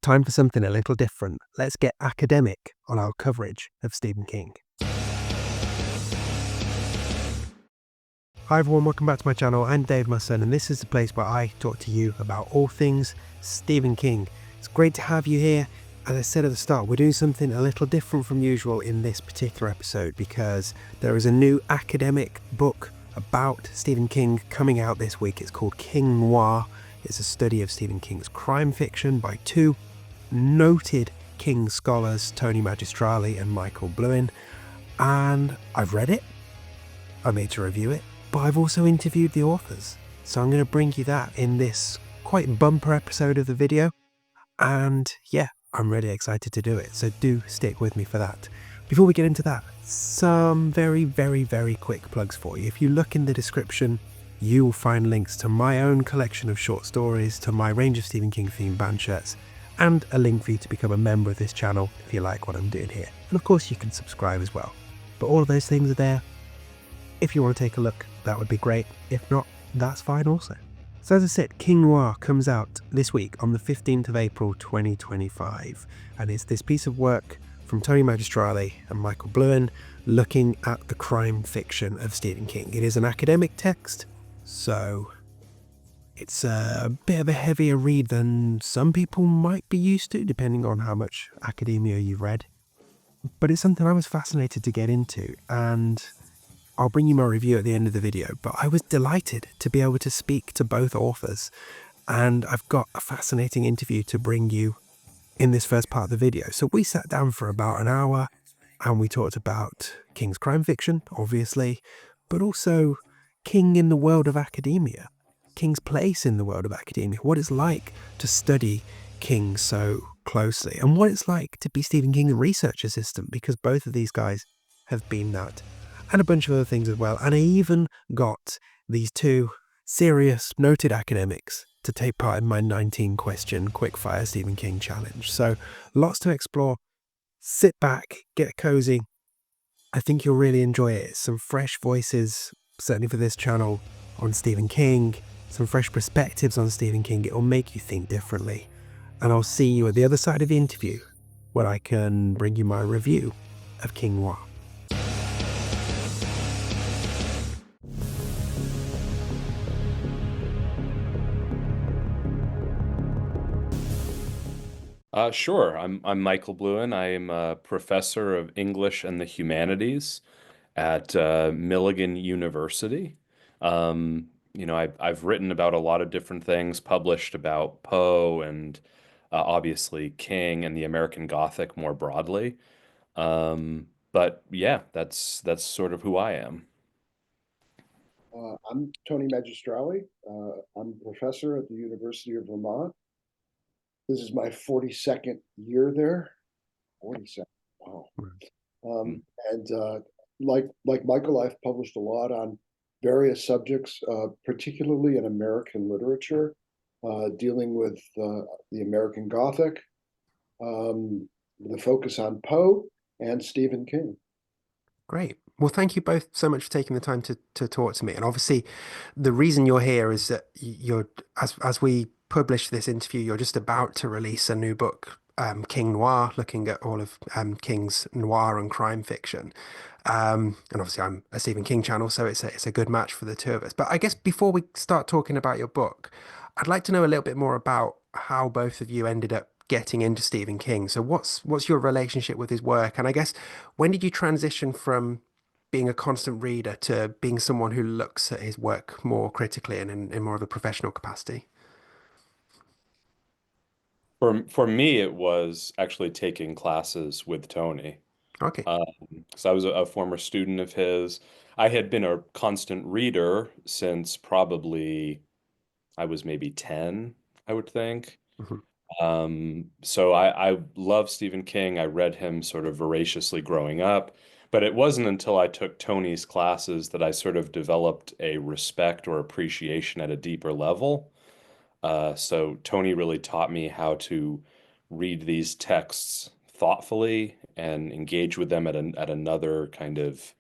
Time for something a little different. Let's get academic on our coverage of Stephen King. Hi everyone, welcome back to my channel. I'm Dave Musson, and this is the place where I talk to you about all things Stephen King. It's great to have you here. As I said at the start, we're doing something a little different from usual in this particular episode because there is a new academic book about Stephen King coming out this week. It's called King Noir. It's a study of Stephen King's crime fiction by two noted King scholars, Tony Magistrale and Michael Blouin. And I've read it. I made to review it. But I've also interviewed the authors, so I'm going to bring you that in this quite bumper episode of the video, and yeah, I'm really excited to do it, so do stick with me for that. Before we get into that, some very quick plugs for you. If you look in the description, you will find links to my own collection of short stories, to my range of Stephen King themed band shirts, and a link for you to become a member of this channel if you like what I'm doing here. And of course you can subscribe as well. But all of those things are there. If you want to take a look, that would be great. If not, that's fine also. So as I said, King Noir comes out this week on the 15th of April 2025. And it's this piece of work from Tony Magistrale and Michael Blouin looking at the crime fiction of Stephen King. It is an academic text, so it's a bit of a heavier read than some people might be used to, depending on how much academia you've read. But it's something I was fascinated to get into, and I'll bring you my review at the end of the video, but I was delighted to be able to speak to both authors, and I've got a fascinating interview to bring you in this first part of the video. So we sat down for about an hour and we talked about King's crime fiction, obviously, but also King in the world of academia, King's place in the world of academia, what it's like to study King so closely, and what it's like to be Stephen King's research assistant, because both of these guys have been that. And a bunch of other things as well. And I even got these two serious, noted academics to take part in my 19-question quickfire Stephen King challenge. So lots to explore. Sit back, get cozy. I think you'll really enjoy it. Some fresh voices, certainly for this channel, on Stephen King. Some fresh perspectives on Stephen King. It will make you think differently. And I'll see you at the other side of the interview, where I can bring you my review of King Noir. Sure. I'm Michael Blouin. I am a professor of English and the Humanities at Milligan University. I've written about a lot of different things, published about Poe and obviously King and the American Gothic more broadly. But yeah, that's sort of who I am. I'm Tony Magistrale. I'm a professor at the University of Vermont. This is my 42nd year there. 42nd. Wow. And like Michael, I've published a lot on various subjects, particularly in American literature, dealing with the American Gothic, with a focus on Poe and Stephen King. Great. Well, thank you both so much for taking the time to talk to me. And obviously, the reason you're here is that as we publish this interview, you're just about to release a new book, King Noir, looking at all of King's noir and crime fiction. And obviously, I'm a Stephen King channel, so it's a good match for the two of us. But I guess before we start talking about your book, I'd like to know a little bit more about how both of you ended up getting into Stephen King. So what's your relationship with his work? And I guess when did you transition from being a constant reader to being someone who looks at his work more critically and in more of a professional capacity? For me, it was actually taking classes with Tony. Okay. So I was a former student of his. I had been a constant reader since probably I was maybe 10, I would think. Mhm. So I love Stephen King. I read him sort of voraciously growing up, but it wasn't until I took Tony's classes that I sort of developed a respect or appreciation at a deeper level. So Tony really taught me how to read these texts thoughtfully and engage with them at another kind of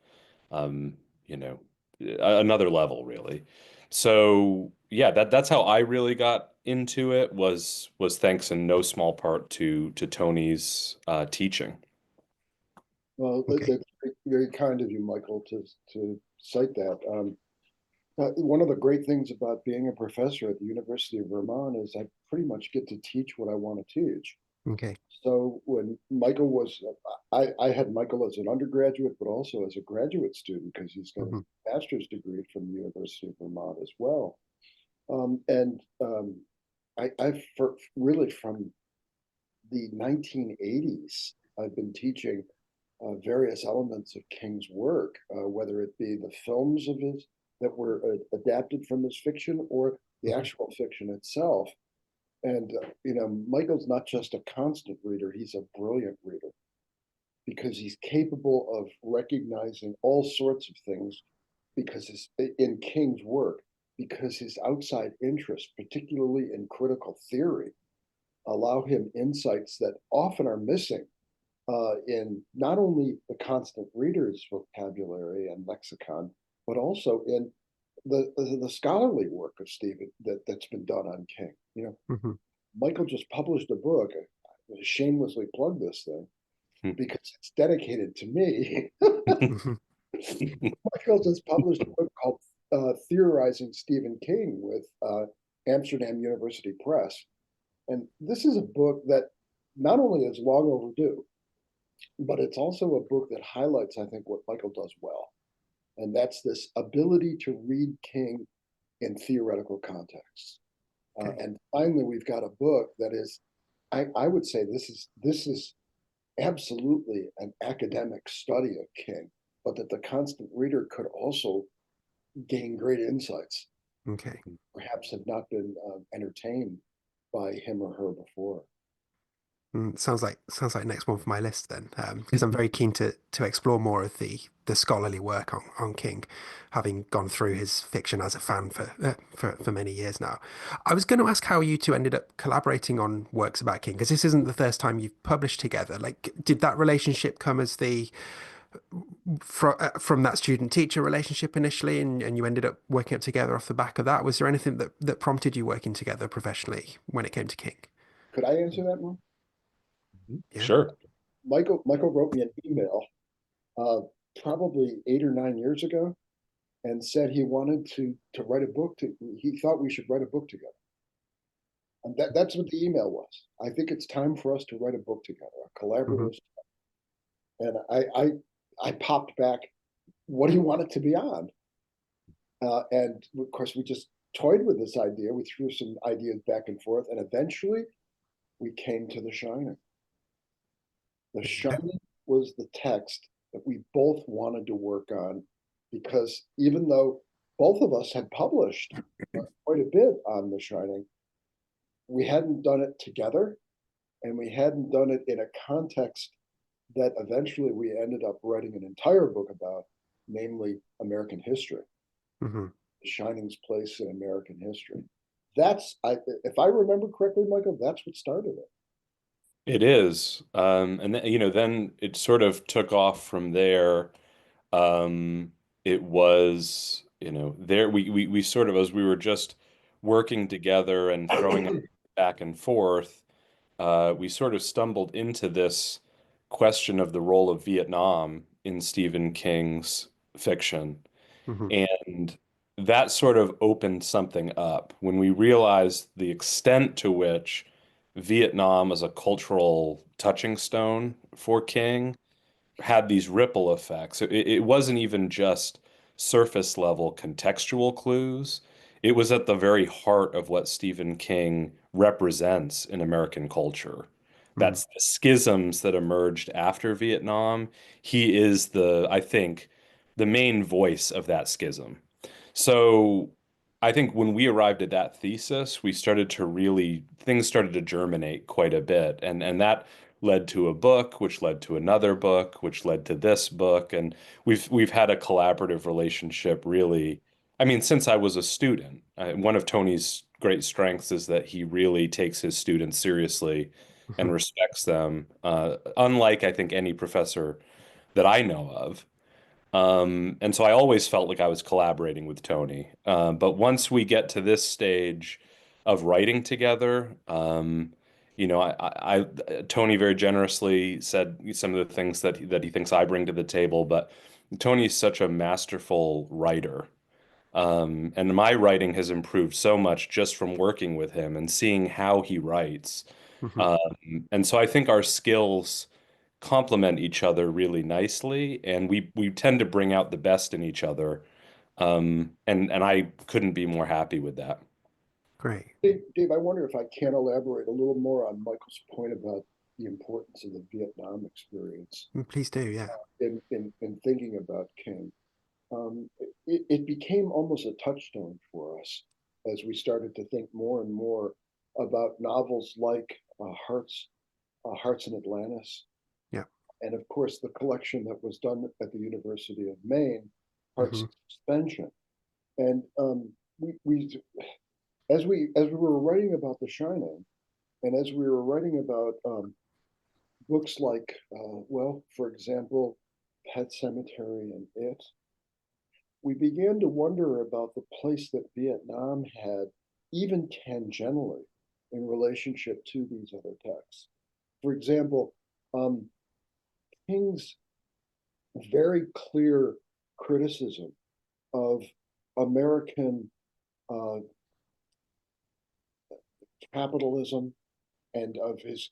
um, you know, another level really. So yeah, that's how I really got into it was thanks in no small part to Tony's teaching. Well, Okay. it's very kind of you, Michael, to cite that. One of the great things about being a professor at the University of Vermont is I pretty much get to teach what I want to teach. Okay. So when Michael was, I had Michael as an undergraduate, but also as a graduate student because he's got a Hmm. master's degree from the University of Vermont as well. And I've really from the 1980s, I've been teaching various elements of King's work, whether it be the films of his that were adapted from his fiction or the Hmm. actual fiction itself. And Michael's not just a constant reader; he's a brilliant reader because he's capable of recognizing all sorts of things because in King's work, because his outside interests, particularly in critical theory, allow him insights that often are missing in not only the constant reader's vocabulary and lexicon, but also in the scholarly work of Stephen that's been done on King. Hmm. Michael just published a book. I shamelessly plug this thing Hmm. because it's dedicated to me. Hmm. Michael just published a book called Theorizing Stephen King with Amsterdam University Press. And this is a book that not only is long overdue, but it's also a book that highlights, I think, what Michael does well. And that's this ability to read King in theoretical contexts. Okay. And finally, we've got a book that is, I would say, this is absolutely an academic study of King, but that the constant reader could also gain great insights, Okay. perhaps have not been entertained by him or her before. Sounds like next one for my list then, because I'm very keen to explore more of the scholarly work on King, having gone through his fiction as a fan for many years now. I was going to ask how you two ended up collaborating on works about King, because this isn't the first time you've published together. Like, did that relationship come as the from that student teacher relationship initially, and you ended up working up together off the back of that? Was there anything that prompted you working together professionally when it came to King? Could I answer that one? Yeah. Sure. Michael wrote me an email uh, probably 8 or 9 years ago and said he wanted to write a book. He thought we should write a book together. And that's what the email was. I think it's time for us to write a book together, a Hmm. collaborative. And I popped back what he wanted to be on. And of course, we just toyed with this idea. We threw some ideas back and forth, and eventually we came to The Shining. The Yeah. Shining was the text that we both wanted to work on because even though both of us had published quite a bit on The Shining, we hadn't done it together and we hadn't done it in a context that eventually we ended up writing an entire book about, namely American history, Hmm. The Shining's place in American history. If I remember correctly, Michael, that's what started it. It is. And then, then it sort of took off from there. It was, there we sort of, as we were just working together and throwing back and forth, we sort of stumbled into this question of the role of Vietnam in Stephen King's fiction. Hmm. And that sort of opened something up when we realized the extent to which Vietnam as a cultural touching stone for King had these ripple effects. It wasn't even just surface level contextual clues. It was at the very heart of what Stephen King represents in American culture. Hmm. That's the schisms that emerged after Vietnam. He is I think, the main voice of that schism. So I think when we arrived at that thesis, things started to germinate quite a bit. And that led to a book, which led to another book, which led to this book. And we've had a collaborative relationship really, I mean, since I was a student. One of Tony's great strengths is that he really takes his students seriously and Hmm. respects them, unlike I think any professor that I know of. And so I always felt like I was collaborating with Tony. But once we get to this stage, of writing together. Tony very generously said some of the things that he thinks I bring to the table, but Tony's such a masterful writer. And my writing has improved so much just from working with him and seeing how he writes. Hmm. And so I think our skills complement each other really nicely, and we tend to bring out the best in each other. And I couldn't be more happy with that. Great. Dave, I wonder if I can elaborate a little more on Michael's point about the importance of the Vietnam experience Please do. Yeah. in thinking about King. It became almost a touchstone for us as we started to think more and more about novels like Hearts in Atlantis, Yeah. and of course the collection that was done at the University of Maine, Hearts Hmm. in Suspension. And we as we were writing about The Shining, and as we were writing about books like, well, for example, Pet Cemetery and It, we began to wonder about the place that Vietnam had, even tangentially, in relationship to these other texts. For example, um, King's very clear criticism of American uh, capitalism and of his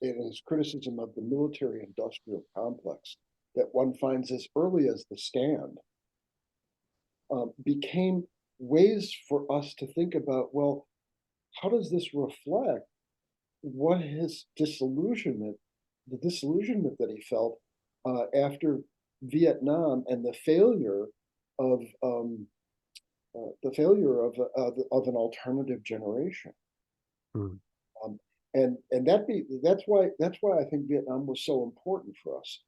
criticism of the military industrial complex that one finds as early as The Stand, became ways for us to think about, well, how does this reflect what his the disillusionment that he felt after Vietnam, and the failure of an alternative generation. Mm. And that's why I think Vietnam was so important for us.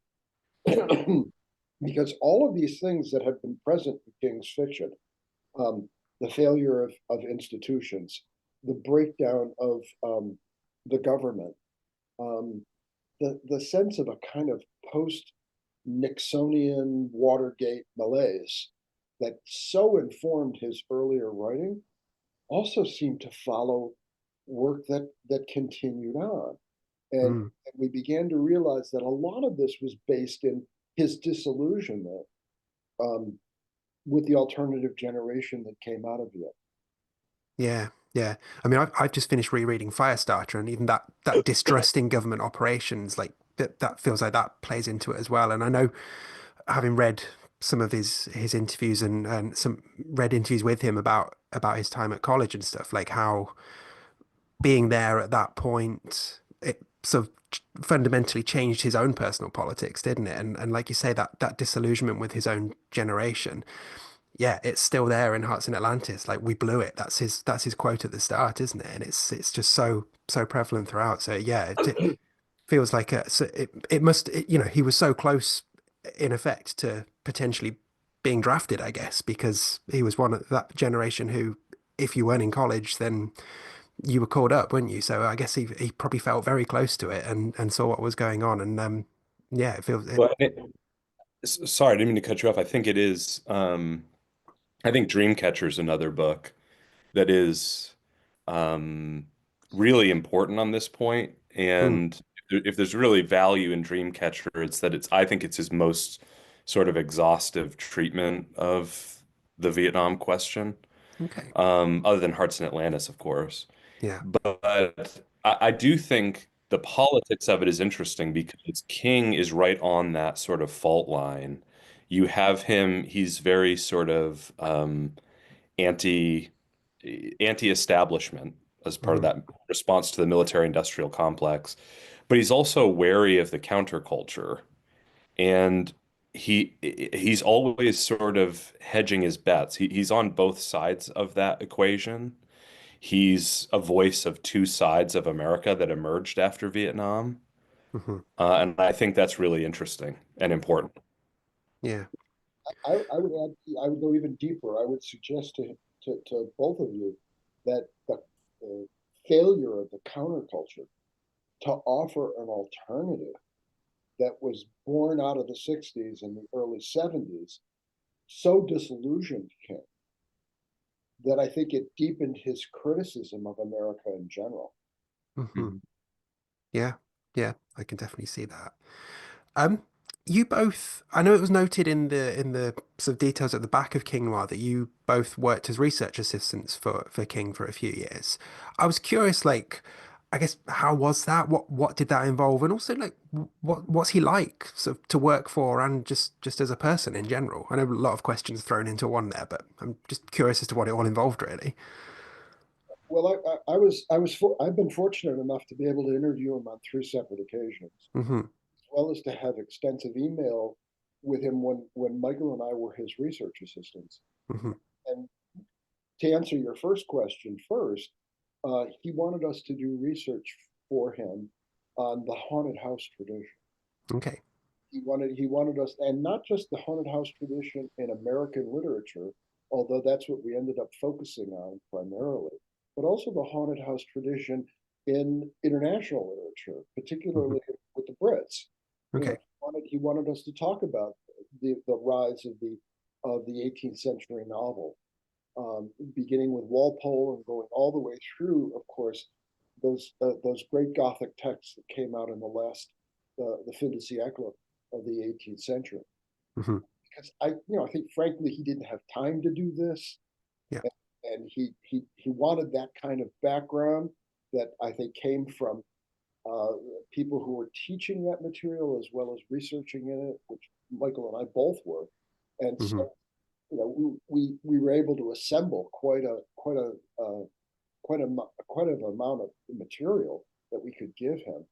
Because all of these things that have been present in King's fiction, um, the failure of institutions, the breakdown of the government, um, the sense of a kind of post Nixonian Watergate malaise that so informed his earlier writing, also seemed to follow work that continued on. And Mm. we began to realize that a lot of this was based in his disillusionment um, with the alternative generation that came out of it. Yeah. Yeah. I mean, I've just finished rereading Firestarter, and even that distrust in government operations, like that feels like that plays into it as well. And I know, having read some of his interviews and some read interviews with him about his time at college and stuff, like how being there at that point, it sort of fundamentally changed his own personal politics, didn't it? And like you say, that disillusionment with his own generation, yeah, it's still there in Hearts in Atlantis. Like, we blew it. That's his quote at the start, isn't it? And it's just so prevalent throughout. So yeah, it feels like it must, he was so close in effect to potentially being drafted, I guess, because he was one of that generation who, if you weren't in college, then you were called up, weren't you? So I guess he probably felt very close to it and saw what was going on. And yeah, it feels it. Well, sorry, I didn't mean to cut you off. I think it is. I think Dreamcatcher's another book that is um, really important on this point. Mm, And if there's really value in Dreamcatcher, it's that I think it's his most sort of exhaustive treatment of the Vietnam question, okay. other than Hearts in Atlantis, of course. Yeah. But I do think the politics of it is interesting because King is right on that sort of fault line. You have him, he's very sort of anti anti-establishment as part of Mm, that response to the military industrial complex. But he's also wary of the counterculture. And he's always sort of hedging his bets. He's on both sides of that equation. He's a voice of two sides of America that emerged after Vietnam. hmm. And I think that's really interesting and important. Yeah. I would go even deeper. I would suggest to both of you that the failure of the counterculture to offer an alternative that was born out of the 60s and the early 70s so disillusioned King that I think it deepened his criticism of America in general. Hmm. Mhm. Yeah, yeah, I can definitely see that. Um, you both, I know it was noted in the sort of details at the back of King Noir that you both worked as research assistants for King for a few years. I was curious, like, I guess, how was that? What did that involve? And also, like, what's he like sort of to work for and just as a person in general? I know a lot of questions thrown into one there, but I'm just curious as to what it all involved, really. Well, I've been fortunate enough to be able to interview him on three separate occasions, Hmm. as well as to have extensive email with him when Michael and I were his research assistants. Hmm. And to answer your first question first, he wanted us to do research for him on the haunted house tradition. Okay. He wanted us, and not just the haunted house tradition in American literature, although that's what we ended up focusing on primarily, but also the haunted house tradition in international literature, Hmm. particularly with the Brits. You know, Okay. he wanted us to talk about the rise of the 18th century novel, beginning with Walpole and going all the way through, of course, those great Gothic texts that came out in the fin de siècle of the 18th century. Hmm. Because I think frankly he didn't have time to do this, Yeah. and he wanted that kind of background that I think came from uh, people who were teaching that material as well as researching in it, which Michael and I both were, and Hmm. so we were able to assemble quite an amount of material that we could give him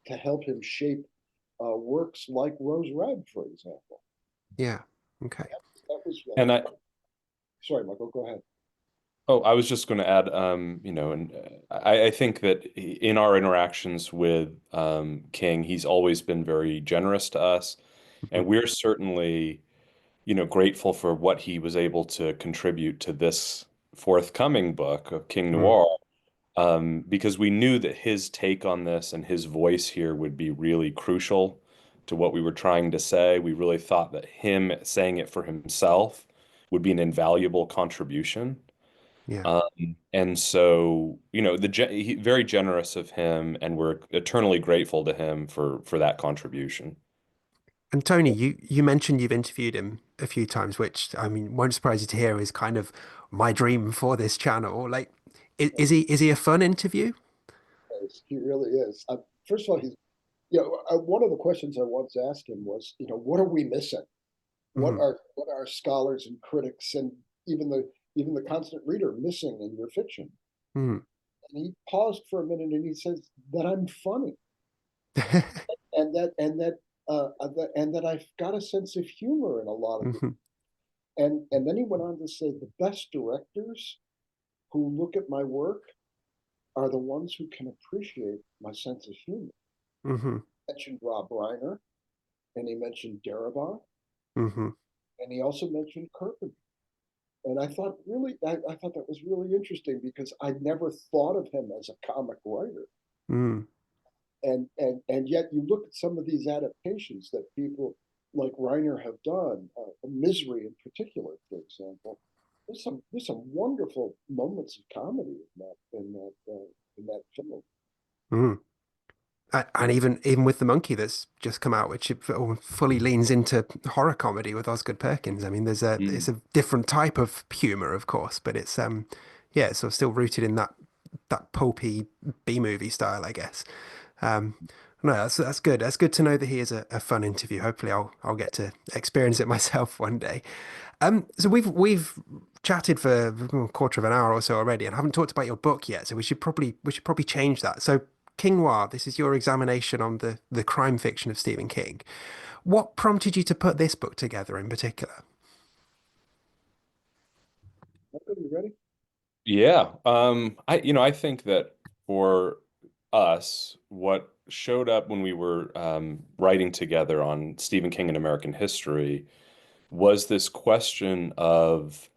to help him shape works like Rose Red, for example. Yeah. Okay. That was And sorry, Michael. Go ahead. oh, I was just going to add, and I think that in our interactions with King, he's always been very generous to us, and Hmm. we're certainly, grateful for what he was able to contribute to this forthcoming book of King Mm. Noir, because we knew that his take on this and his voice here would be really crucial to what we were trying to say. We really thought that him saying it for himself would be an invaluable contribution. Yeah. And so, very generous of him, and we're eternally grateful to him for that contribution. And Tony, you mentioned you've interviewed him a few times, which I mean, won't surprise you to hear is kind of my dream for this channel. Like, is he a fun interview? He really is. First of all, one of the questions I once asked him was, what are we missing? Hmm. What are scholars and critics and even the constant reader missing in your fiction? Hmm. And he paused for a minute and he says that I'm funny, and that I've got a sense of humor in a lot of it. Hmm. And then he went on to say the best directors who look at my work are the ones who can appreciate my sense of humor. Hmm. He mentioned Rob Reiner, and he mentioned Darabont, Hmm. and he also mentioned Kirkman. And I thought that was really interesting because I'd never thought of him as a comic writer. Mm. And yet you look at some of these adaptations that people like Reiner have done, Misery in particular, for example. There's some wonderful moments of comedy in that film. Mm. And even with the monkey that's just come out, which fully leans into horror comedy with Osgood Perkins. I mean, it's Mm. a different type of humor, of course, but it's yeah, it's sort of still rooted in that pulpy B movie style, I guess. Um, no, that's good. That's good to know that he is a fun interview. Hopefully, I'll get to experience it myself one day. So we've chatted for a quarter of an hour or so already, and haven't talked about your book yet. So we should probably change that. So King Noir, this is your examination on the crime fiction of Stephen King. What prompted you to put this book together in particular? Okay, you ready? Yeah. I think that for us, what showed up when we were writing together on Stephen King and American history was this question of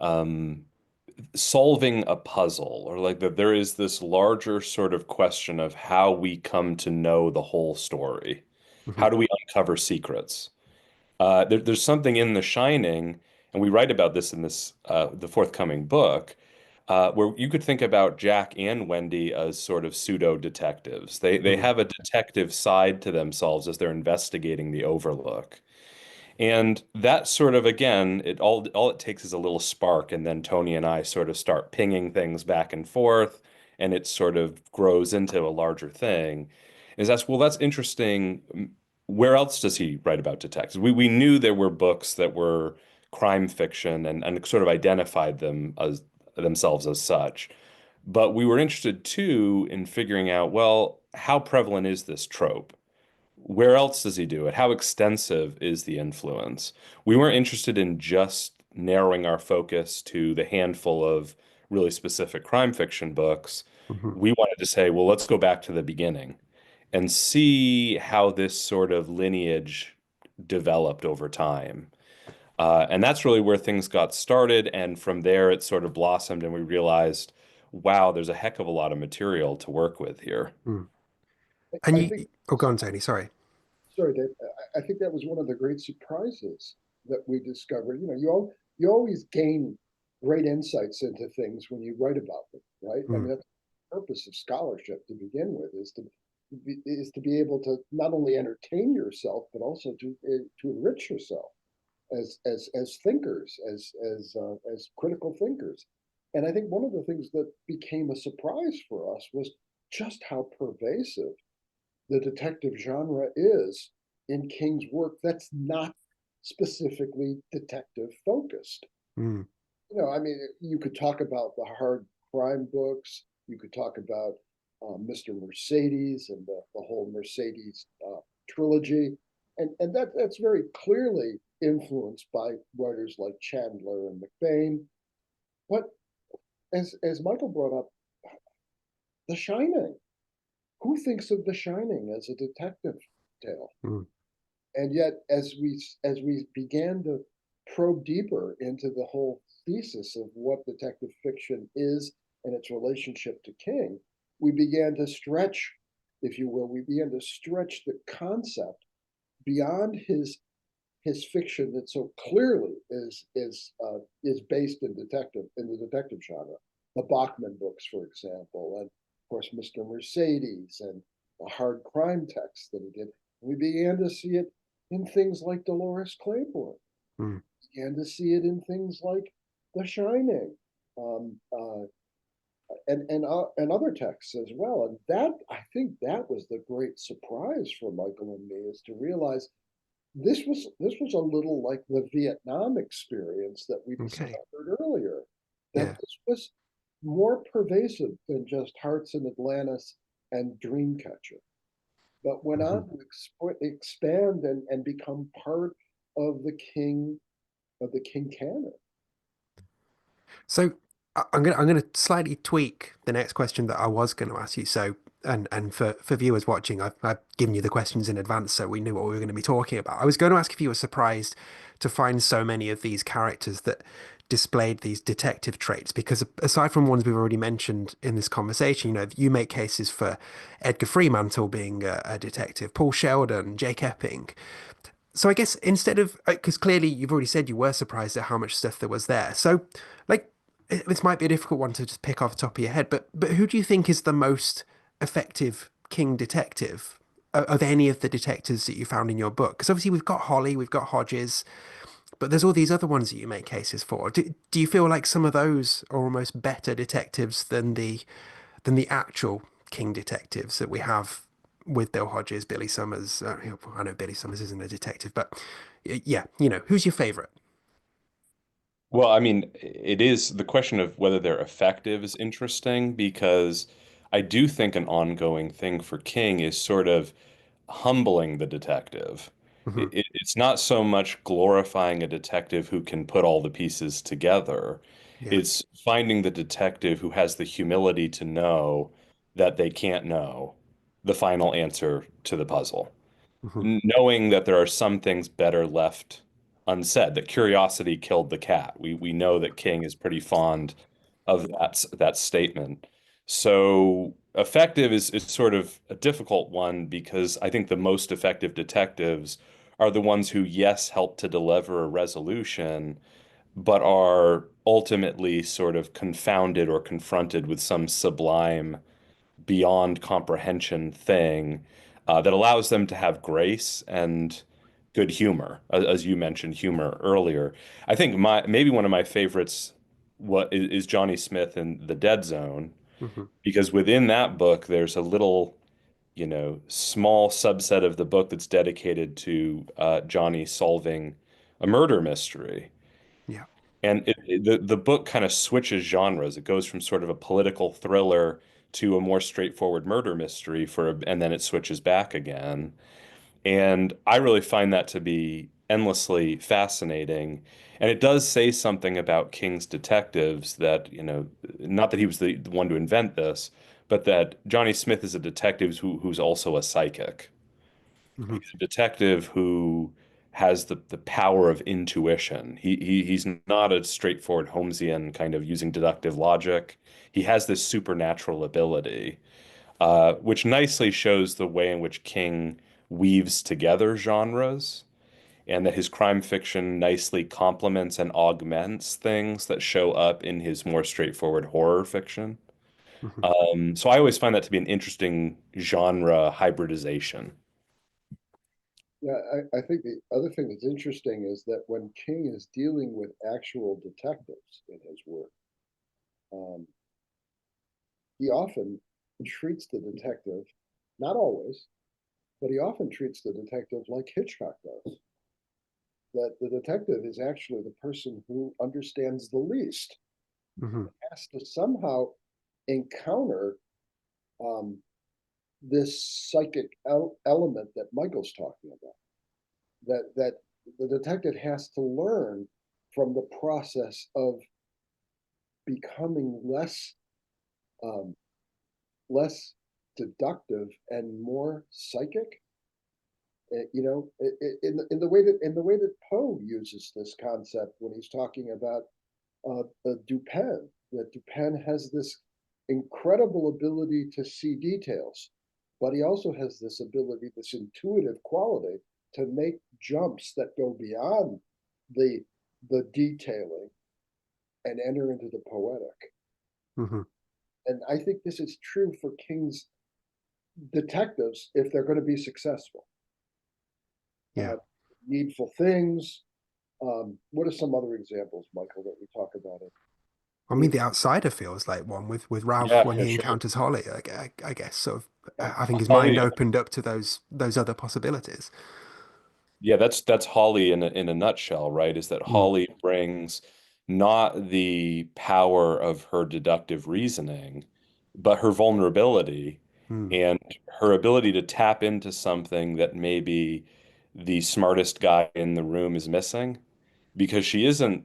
um, solving a puzzle, or like that there is this larger sort of question of how we come to know the whole story. Hmm. How do we uncover secrets? There's something in The Shining, and we write about this in this the forthcoming book, where you could think about Jack and Wendy as sort of pseudo detectives. They Mm, have a detective side to themselves as they're investigating the Overlook. And that sort of, again, all it takes is a little spark, and then Tony and I sort of start pinging things back and forth, and it sort of grows into a larger thing. Is that's well, that's interesting. Where else does he write about detectives? We knew there were books that were crime fiction and sort of identified them as themselves as such. But we were interested too in figuring out, well, how prevalent is this trope? Where else does he do it? How extensive is the influence? We weren't interested in just narrowing our focus to the handful of really specific crime fiction books. mhm, We wanted to say, well, let's go back to the beginning and see how this sort of lineage developed over time. And that's really where things got started. And from there, it sort of blossomed, and we realized, wow, there's a heck of a lot of material to work with here. mm. And I think, oh, go on, Tony. Sorry. sorry, Dave, I think that was one of the great surprises that we discovered. You always gain great insights into things when you write about them, right? I mean, Mm, that's the purpose of scholarship to begin with, is to be able to not only entertain yourself but also to enrich yourself as thinkers, as critical thinkers. And I think one of the things that became a surprise for us was just how pervasive the detective genre is in King's work that's not specifically detective focused. mm, I mean, you could talk about the hard crime books. You could talk about Mr. Mercedes and the whole Mercedes trilogy, and that's very clearly influenced by writers like Chandler and McBain. But as Michael brought up, The Shining. Who thinks of The Shining as a detective tale? mm, And yet, as we began to probe deeper into the whole thesis of what detective fiction is and its relationship to King, we began to stretch, if you will, we began to stretch the concept beyond his fiction that so clearly is based in the detective genre. The Bachman books, for example, and of course Mr. Mercedes and the hard crime texts that he did. We began to see it in things like Dolores Claiborne. mm. We began to see it in things like The Shining, um, uh, and other texts as well. And that I think that was the great surprise for Michael and me, is to realize this was a little like the Vietnam experience that we Okay. discovered earlier, that Yeah. this was more pervasive than just Hearts in Atlantis and Dreamcatcher, but went Mhm. on to expand and become part of the King canon. So I'm gonna slightly tweak the next question that I was going to ask you. So and for viewers watching, I've given you the questions in advance so we knew what we were going to be talking about. I was going to ask if you were surprised to find so many of these characters that displayed these detective traits, because aside from ones we've already mentioned in this conversation, you make cases for Edgar Freemantle being a detective, Paul Sheldon, Jake Epping. So I guess instead of, because clearly you've already said you were surprised at how much stuff there was there. So, like, this might be a difficult one to just pick off the top of your head, but who do you think is the most effective King detective of any of the detectives that you found in your book? Because obviously we've got Holly, we've got Hodges, but there's all these other ones that you make cases for. Do you feel like some of those are almost better detectives than the actual King detectives that we have with Bill Hodges, Billy Summers? I know Billy Summers isn't a detective, but yeah, who's your favorite? Well, I mean, it is the question of whether they're effective is interesting because I do think an ongoing thing for King is sort of humbling the detective. Hmm. It's not so much glorifying a detective who can put all the pieces together. Yeah. It's finding the detective who has the humility to know that they can't know the final answer to the puzzle, Hmm. knowing that there are some things better left unsaid, that curiosity killed the cat. We know that King is pretty fond of that statement. So effective is sort of a difficult one because I think the most effective detectives are the ones who, yes, help to deliver a resolution, but are ultimately sort of confounded or confronted with some sublime, beyond comprehension thing that allows them to have grace and good humor, as you mentioned humor earlier. I think my maybe one of my favorites is Johnny Smith in The Dead Zone, Hmm. because within that book there's a little, small subset of the book that's dedicated to Johnny solving a murder mystery. Yeah. And the book kind of switches genres. It goes from sort of a political thriller to a more straightforward murder mystery and then it switches back again. And I really find that to be endlessly fascinating. And it does say something about King's detectives that, not that he was the one to invent this, but that Johnny Smith is a detective who's also a psychic. Hmm. He's a detective who has the power of intuition. He's not a straightforward Holmesian kind of using deductive logic. He has this supernatural ability, which nicely shows the way in which King weaves together genres, and that his crime fiction nicely complements and augments things that show up in his more straightforward horror fiction. Hmm. So I always find that to be an interesting genre hybridization. Yeah, I think the other thing that's interesting is that when King is dealing with actual detectives in his work, um, he often treats the detective, not always, but he often treats the detective like Hitchcock does. That the detective is actually the person who understands the least, Hmm. has to somehow encounter um, this psychic element that Michael's talking about. That the detective has to learn from the process of becoming um, less deductive and more psychic. In the way that Poe uses this concept when he's talking about Dupin, that Dupin has this incredible ability to see details, but he also has this ability, this intuitive quality to make jumps that go beyond the the detailing and enter into the poetic. Hmm. And I think this is true for King's detectives if they're going to be successful. Yeah. Uh, Needful things. What are some other examples, Michael, that we talk about it? I mean, The Outsider feels like one with Ralph Yeah, when yeah, he sure. encounters Holly. I guess sort of. Yeah, I think his mind Holly, opened up to those other possibilities. yeah, that's Holly in a nutshell, right? Is that Mm, Holly brings not the power of her deductive reasoning, but her vulnerability mm, and her ability to tap into something that maybe the smartest guy in the room is missing, because she isn't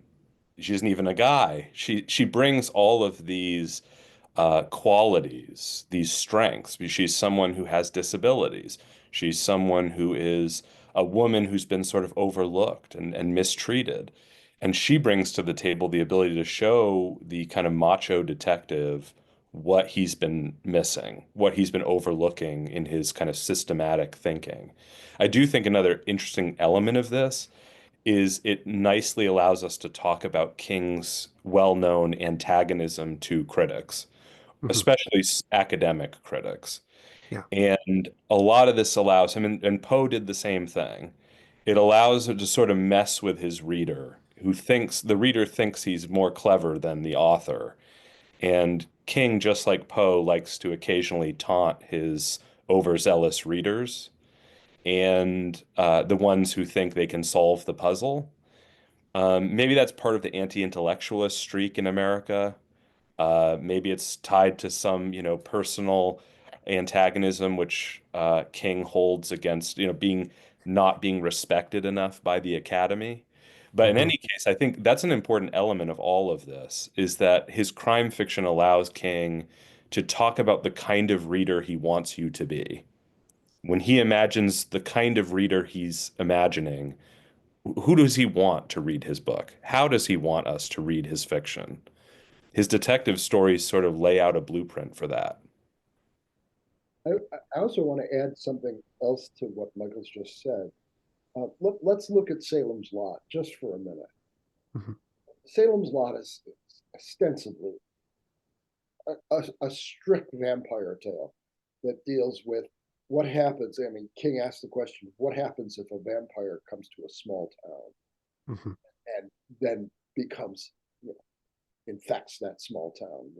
even a guy. She brings all of these qualities, these strengths. She's someone who has disabilities. She's someone who is a woman who's been sort of overlooked and mistreated. And she brings to the table the ability to show the kind of macho detective what he's been missing, what he's been overlooking in his kind of systematic thinking. I do think another interesting element of this is it nicely allows us to talk about King's well-known antagonism to critics, mhm. especially academic critics. Yeah. And a lot of this allows him, and Poe did the same thing. It allows him to sort of mess with his reader, the reader thinks he's more clever than the author. And King, just like Poe, likes to occasionally taunt his overzealous readers and the ones who think they can solve the puzzle. Maybe that's part of the anti-intellectualist streak in America. Maybe it's tied to some, personal antagonism which King holds against, not being respected enough by the Academy. But in Hmm. any case, I think that's an important element of all of this, is that his crime fiction allows King to talk about the kind of reader he wants you to be. When he imagines the kind of reader he's imagining, who does he want to read his book? How does he want us to read his fiction? His detective stories sort of lay out a blueprint for that. I, I also want to add something else to what Michael's just said. Let's look at Salem's Lot just for a minute. Hmm. Salem's Lot is ostensibly a strict vampire tale that deals with what happens. I mean, King asked the question, what happens if a vampire comes to a small town Hmm. and then becomes, you know, infects that small town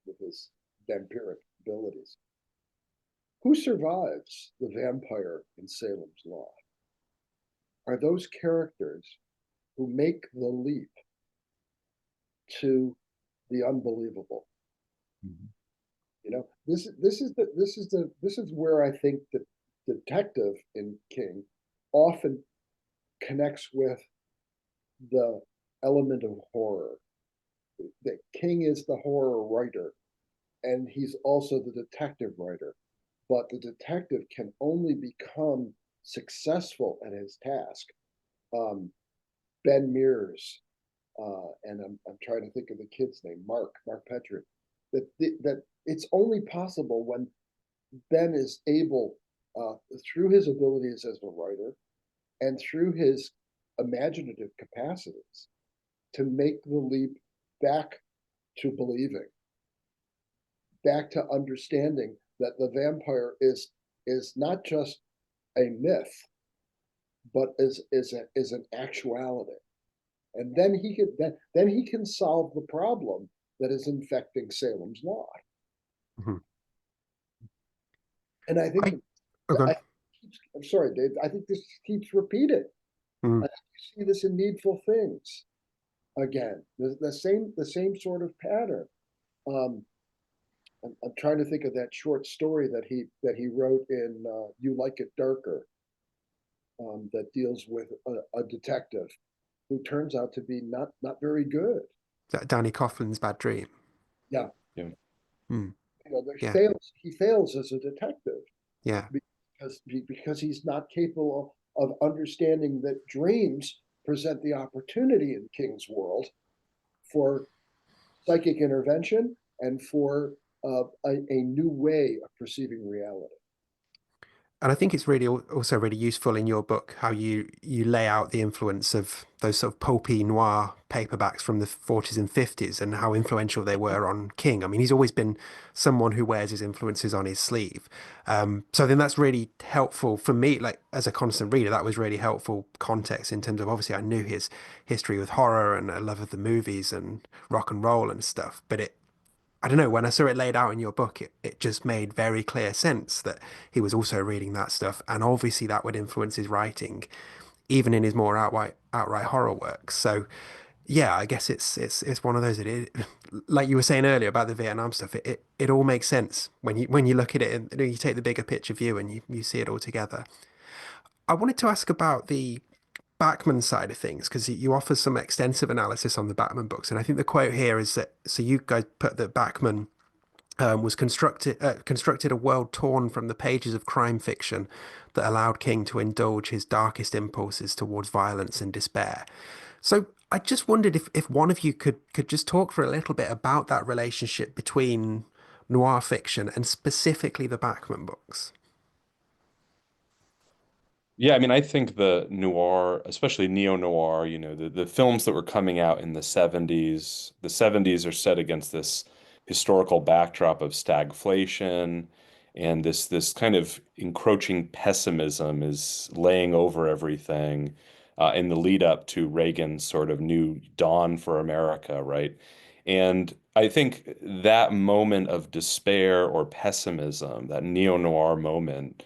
with his vampiric abilities? Who survives the vampire in Salem's Lot? Are those characters who make the leap to the unbelievable. Mhm. You know, this is where I think the detective in King often connects with the element of horror. That King is the horror writer, and he's also the detective writer. But the detective can only become successful at his task. Ben Mears, and I'm trying to think of the kid's name, Mark Petrie. That it's only possible when Ben is able, through his abilities as a writer and through his imaginative capacities, to make the leap back to believing, back to understanding that the vampire is not just a myth, but is an actuality. And then he can solve the problem that is infecting Salem's Lot. Hmm. And I think I, okay. I'm sorry, Dave. I think this keeps repeating. Mm. I think you see this in Needful Things again. The same sort of pattern. Um, I'm trying to think of that short story that he wrote in You Like It Darker, that deals with a detective who turns out to be not very good. That Danny Coughlin's Bad Dream. Yeah, Yeah. Mm. you know, Yeah. he fails as a detective Yeah. because he's not capable of understanding that dreams present the opportunity in King's world for psychic intervention and for a new way of perceiving reality. And I think it's really also really useful in your book how you lay out the influence of those sort of pulpy noir paperbacks from the 40s and 50s and how influential they were on King. I mean, he's always been someone who wears his influences on his sleeve. So I think that's really helpful for me, like as a constant reader, that was really helpful context in terms of obviously I knew his history with horror and a love of the movies and rock and roll and stuff, but I don't know, when I saw it laid out in your book, it just made very clear sense that he was also reading that stuff. And obviously that would influence his writing, even in his more outright horror works. So yeah, I guess it's one of those like you were saying earlier about the Vietnam stuff, it all makes sense when you look at it and you take the bigger picture view and you see it all together. I wanted to ask about the Bachman side of things because you offer some extensive analysis on the Bachman books, and I think the quote here is that so you guys put that Bachman was constructed a world torn from the pages of crime fiction that allowed King to indulge his darkest impulses towards violence and despair. So I just wondered if one of you could just talk for a little bit about that relationship between noir fiction and specifically the Bachman books. Yeah, I mean, I think the noir, especially neo-noir, the films that were coming out in the 70s are set against this historical backdrop of stagflation, and this kind of encroaching pessimism is laying over everything in the lead up to Reagan's sort of new dawn for America, right? And I think that moment of despair or pessimism, that neo-noir moment,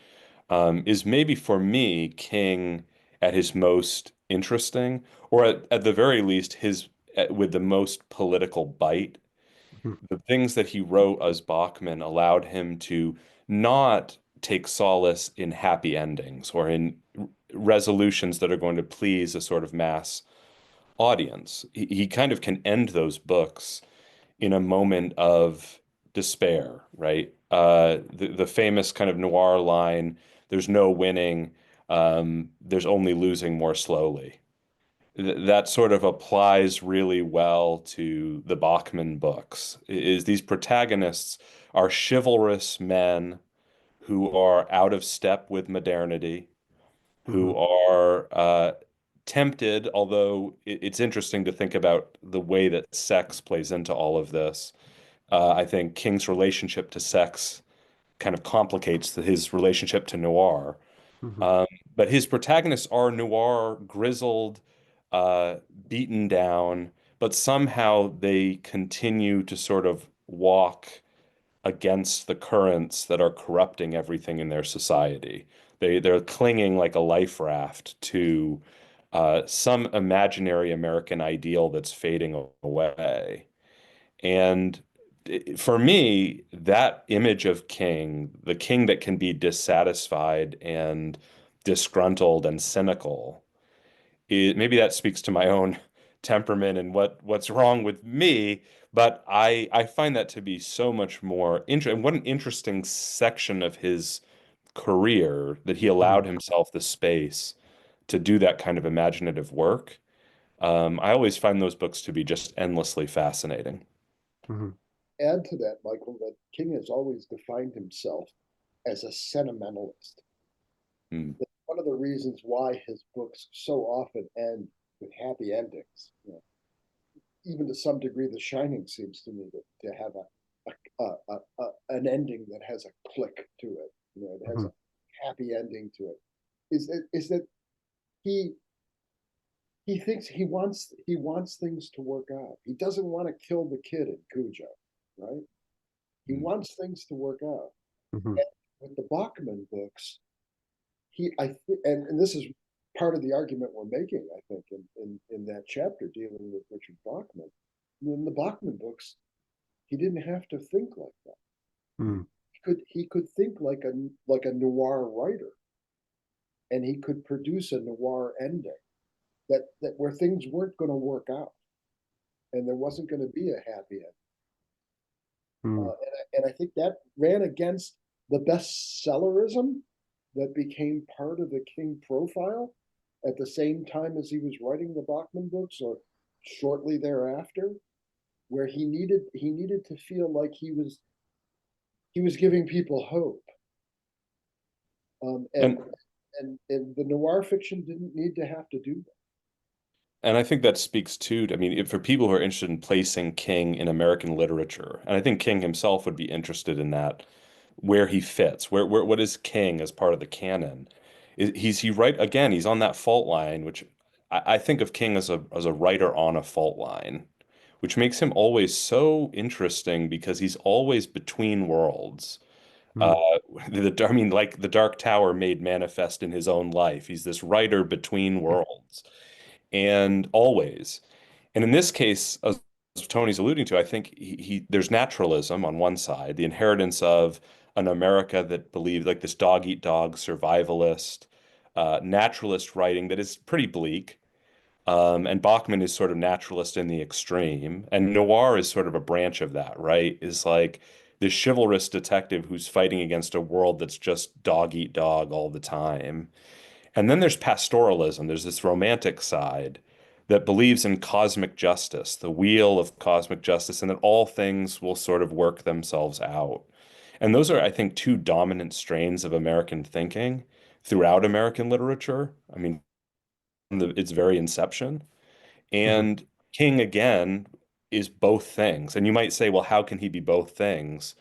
is maybe for me King at his most interesting, or at the very least with the most political bite. Mhm. The things that he wrote as Bachman allowed him to not take solace in happy endings or in resolutions that are going to please a sort of mass audience. He kind of can end those books in a moment of despair, right? The famous kind of noir line, there's no winning, there's only losing more slowly. That sort of applies really well to the Bachman books, is these protagonists are chivalrous men who are out of step with modernity, who Mhm. are tempted, although it's interesting to think about the way that sex plays into all of this. I think King's relationship to sex kind of complicates his relationship to noir. Hmm. Um, but his protagonists are noir, grizzled, uh, beaten down, but somehow they continue to sort of walk against the currents that are corrupting everything in their society. They're clinging like a life raft to some imaginary American ideal that's fading away. And for me, that image of king, the king that can be dissatisfied and disgruntled and cynical, maybe that speaks to my own temperament and what's wrong with me, but I find that to be so much more interesting. What an interesting section of his career that he Hmm. allowed himself the space to do that kind of imaginative work. I always find those books to be just endlessly fascinating. Hmm. Add to that, Michael, that King has always defined himself as a sentimentalist. Mm, That's one of the reasons why his books so often end with happy endings. Even to some degree, The Shining seems to me to have an ending that has a click to it. It has Hmm. a happy ending to it. Is that he he thinks he wants things to work out. He doesn't want to kill the kid in Cujo, right? He mm. wants things to work out. Hmm. And with the Bachman books, and this is part of the argument we're making, I think, in that chapter dealing with Richard Bachman. In the Bachman books, he didn't have to think like that. Hmm. He could think like a noir writer, and he could produce a noir ending that where things weren't going to work out, and there wasn't going to be a happy end. Hmm. And I think that ran against the bestsellerism that became part of the King profile at the same time as he was writing the Bachman books, or shortly thereafter, where he needed to feel like he was giving people hope. Um, and And and the noir fiction didn't need to have to do that. And I think that speaks to, I mean, for people who are interested in placing King in American literature, and I think King himself would be interested in that, where he fits, what is King as part of the canon? He right again, he's on that fault line, which I think of King as a writer on a fault line, which makes him always so interesting because he's always between worlds. Uh, Hmm. I mean, like the Dark Tower made manifest in his own life. He's this writer between Yeah. worlds and always. And in this case, as Tony's alluding to, I think there's naturalism on one side, the inheritance of an America that believed like this dog eat dog survivalist, naturalist writing that is pretty bleak. And Bachman is sort of naturalist in the extreme, and noir is sort of a branch of that, right? Is like this chivalrous detective who's fighting against a world that's just dog eat dog all the time. And then there's pastoralism. There's this romantic side that believes in cosmic justice, the wheel of cosmic justice, and that all things will sort of work themselves out. And those are, I think, two dominant strains of American thinking throughout American literature. I mean, its very inception. Hmm. And King, again, is both things. And you might say, well, how can he be both things?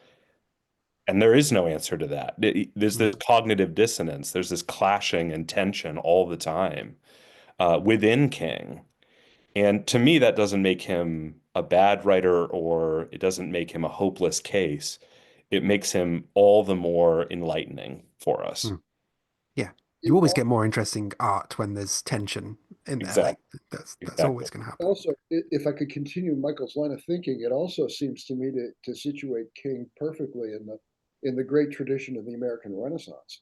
And there is no answer to that. There's Hmm. this cognitive dissonance. There's this clashing and tension all the time within King. And to me, that doesn't make him a bad writer or it doesn't make him a hopeless case. It makes him all the more enlightening for us. Hmm. Yeah. You It always get more interesting art when there's tension in there. Exactly. Like that's Exactly. always going to happen. also, if I could continue Michael's line of thinking, it also seems to me to situate King perfectly in the great tradition of the American Renaissance.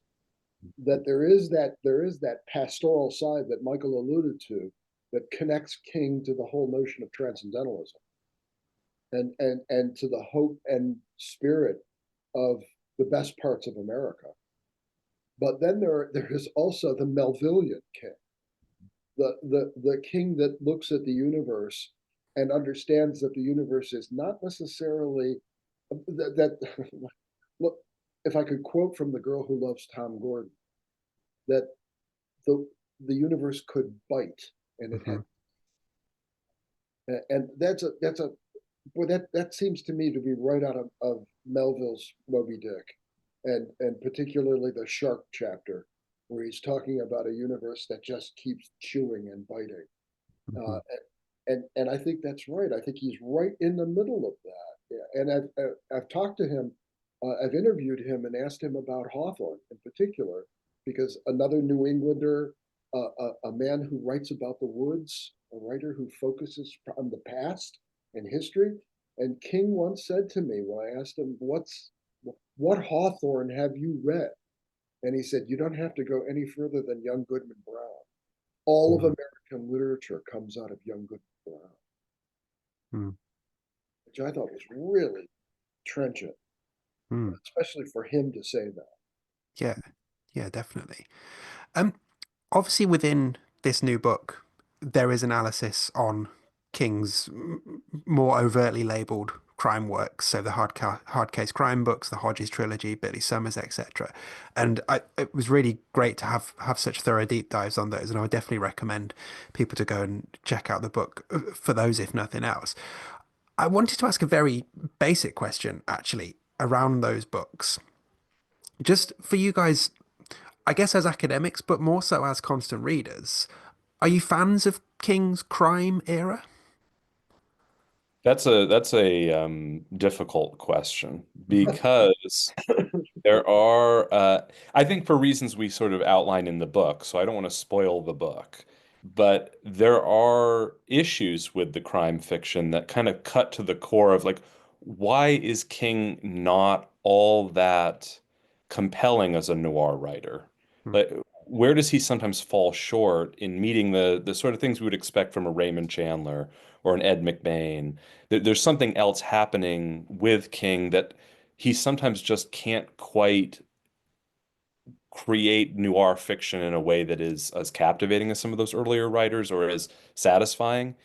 That there is that pastoral side that Michael alluded to that connects King to the whole notion of transcendentalism, and to the hope and spirit of the best parts of America. But then there is also the Melvillian King, the king that looks at the universe and understands that the universe is not necessarily that look, if I could quote from The Girl Who Loves Tom Gordon, that the the universe could bite, and it Hmm. had, and that's a well, that seems to me to be right out of Melville's Moby Dick, and particularly the shark chapter, where he's talking about a universe that just keeps chewing and biting. Hmm. Uh, and I think that's right. I think he's right in the middle of that. Yeah. And I've talked to him, I've interviewed him and asked him about Hawthorne in particular, because another New Englander, a man who writes about the woods, a writer who focuses on the past and history. And King once said to me when I asked him, what Hawthorne have you read? And he said, you don't have to go any further than young Goodman Brown. All of Hmm. American literature comes out of young Goodman Brown, Hmm. which I thought was really trenchant, Hmm. especially for him to say that. Yeah, yeah, definitely. Um, Obviously within this new book, there is analysis on King's more overtly labeled crime works, so the hard case crime books, the Hodges trilogy, Billy Summers, etc. And it was really great to have such thorough deep dives on those, and I would definitely recommend people to go and check out the book for those, if nothing else. I wanted to ask a very basic question, actually, around those books. Just for you guys, I guess as academics, but more so as constant readers, are you fans of King's crime era? That's a difficult question because there are, I think for reasons we sort of outline in the book, so I don't want to spoil the book, but there are issues with the crime fiction that kind of cut to the core of like, why is King not all that compelling as a noir writer? Hmm. Like, where does he sometimes fall short in meeting the sort of things we would expect from a Raymond Chandler or an Ed McBain? There's something else happening with King that he sometimes just can't quite create noir fiction in a way that is as captivating as some of those earlier writers or as satisfying.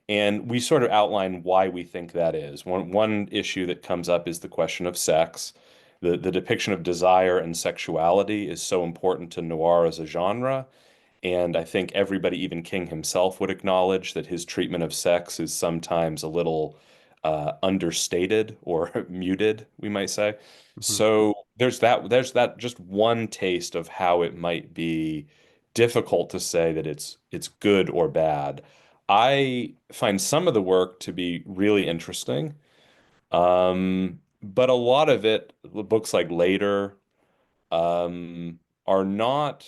And we sort of outline why we think that is. One issue that comes up is the question of sex. The depiction of desire and sexuality is so important to noir as a genre. And I think everybody, even King himself, would acknowledge that his treatment of sex is sometimes a little understated or muted, we might say. Hmm. So there's that just one taste of how it might be difficult to say that it's good or bad. I find some of the work to be really interesting, but a lot of it, books like Later, are not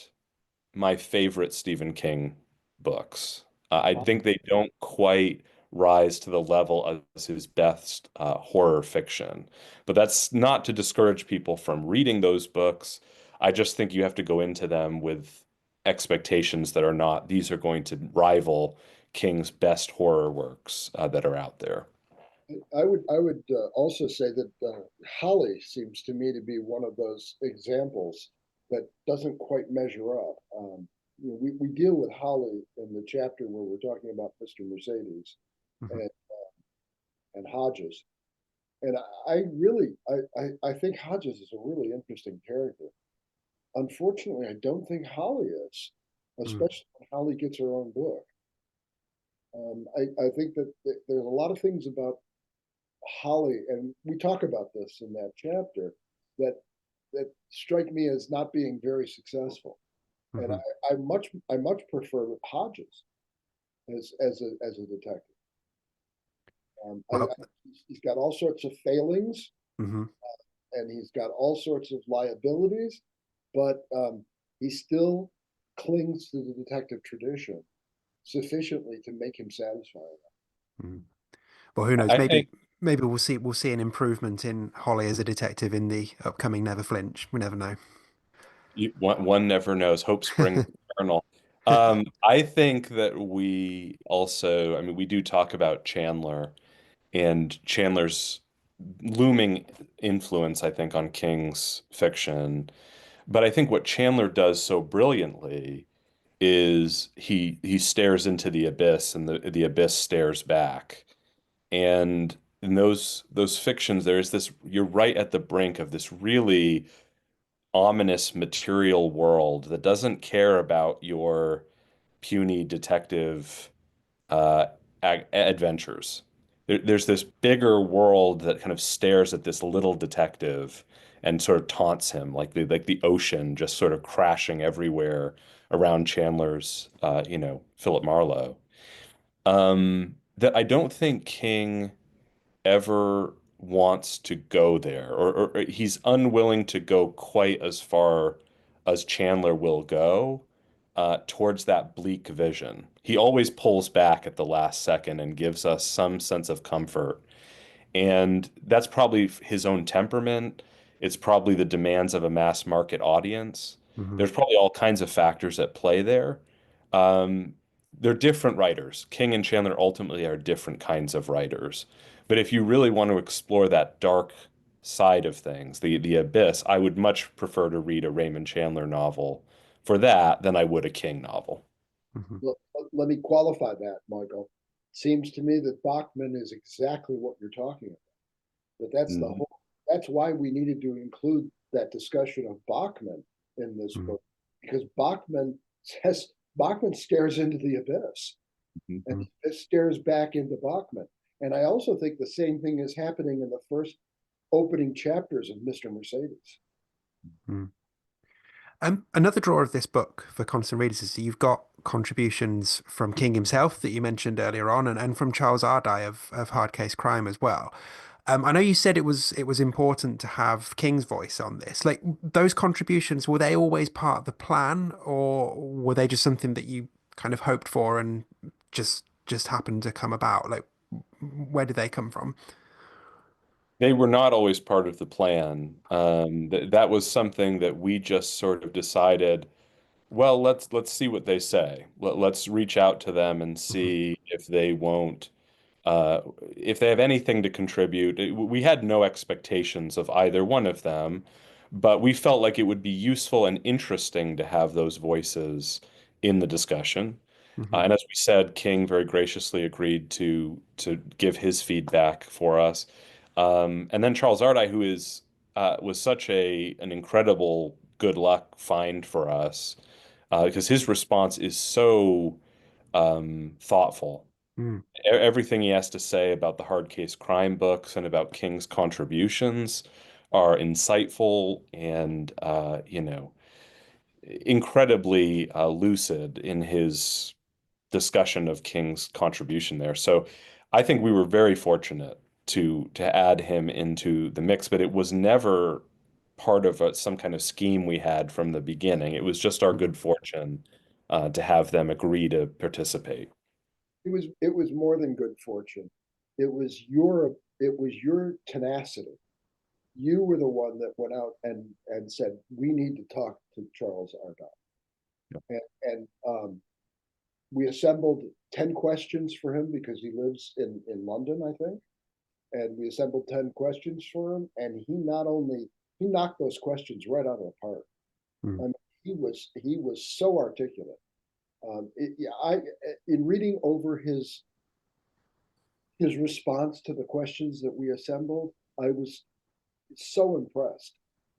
my favorite Stephen King books. I think they don't quite rise to the level as his best horror fiction. But that's not to discourage people from reading those books. I just think you have to go into them with expectations that are not, these are going to rival King's best horror works that are out there. I would also say that Holly seems to me to be one of those examples that doesn't quite measure up. We deal with Holly in the chapter where we're talking about Mr. Mercedes Hmm. and and Hodges, and I really I think Hodges is a really interesting character. Unfortunately, I don't think Holly is, Hmm. especially when Holly gets her own book. I think that there's a lot of things about Holly, and we talk about this in that chapter, that that strike me as not being very successful. And Hmm. I much prefer Hodges as a detective. Well, He's got all sorts of failings, hmm. and he's got all sorts of liabilities, but he still clings to the detective tradition sufficiently to make him satisfying. Hmm. Well, who knows? I Maybe think we'll see an improvement in Holly as a detective in the upcoming Never Flinch. We never know. one never knows. Hope springs eternal. I think that we also, I mean, we do talk about Chandler and Chandler's looming influence, I think, on King's fiction. But I think what Chandler does so brilliantly is he stares into the abyss and the abyss stares back. And in those fictions, there is this, you're right at the brink of this really ominous material world that doesn't care about your puny detective uh, adventures. There's this bigger world that kind of stares at this little detective and sort of taunts him, like the ocean just sort of crashing everywhere around Chandler's, Philip Marlowe. That I don't think King ever wants to go there, or he's unwilling to go quite as far as Chandler will go towards that bleak vision. He always pulls back at the last second and gives us some sense of comfort. And that's probably his own temperament. It's probably the demands of a mass market audience. Hmm. There's probably all kinds of factors at play there. Um, they're different writers. King and Chandler ultimately are different kinds of writers. But if you really want to explore that dark side of things, the abyss, I would much prefer to read a Raymond Chandler novel for that than I would a King novel. Hmm. Let me qualify that, Michael. Seems to me that Bachman is exactly what you're talking about. That's the Mhm. whole. That's why we needed to include that discussion of Bachman in this Hmm. book, because Bachman stares into the abyss, and Hmm. it stares back into Bachman. And I also think the same thing is happening in the first opening chapters of Mr. Mercedes. Hmm. Another draw of this book for constant readers is that you've got contributions from King himself that you mentioned earlier on, and from Charles Ardai of Hard Case Crime as well. I know you said it was important to have King's voice on this. Like those contributions, were they always part of the plan, or were they just something that you kind of hoped for and just happened to come about? Like, where did they come from? They were not always part of the plan. That was something that we just sort of decided, well, let's see what they say. Let's reach out to them and Hmm. see uh, if they have anything to contribute. We had no expectations of either one of them, but we felt like it would be useful and interesting to have those voices in the discussion. Hmm. And as we said, King very graciously agreed to give his feedback for us. And then Charles Ardai, who is was such an incredible good luck find for us, because his response is so thoughtful. Mm. Everything he has to say about the hard case crime books and about King's contributions are insightful and incredibly lucid in his discussion of King's contribution there. So I think we were very fortunate to add him into the mix, but it was never part of some kind of scheme we had from the beginning. It was just our Mhm. good fortune to have them agree to participate. It was more than good fortune. It was your tenacity. You were the one that went out and said we need to talk to Charles Ardai, and we assembled 10 questions for him because he lives in London, I think, and we assembled 10 questions for him, and he knocked those questions right out of the park. I Mm. mean, he was so articulate. Yeah, in reading over his response to the questions that we assembled, I was so impressed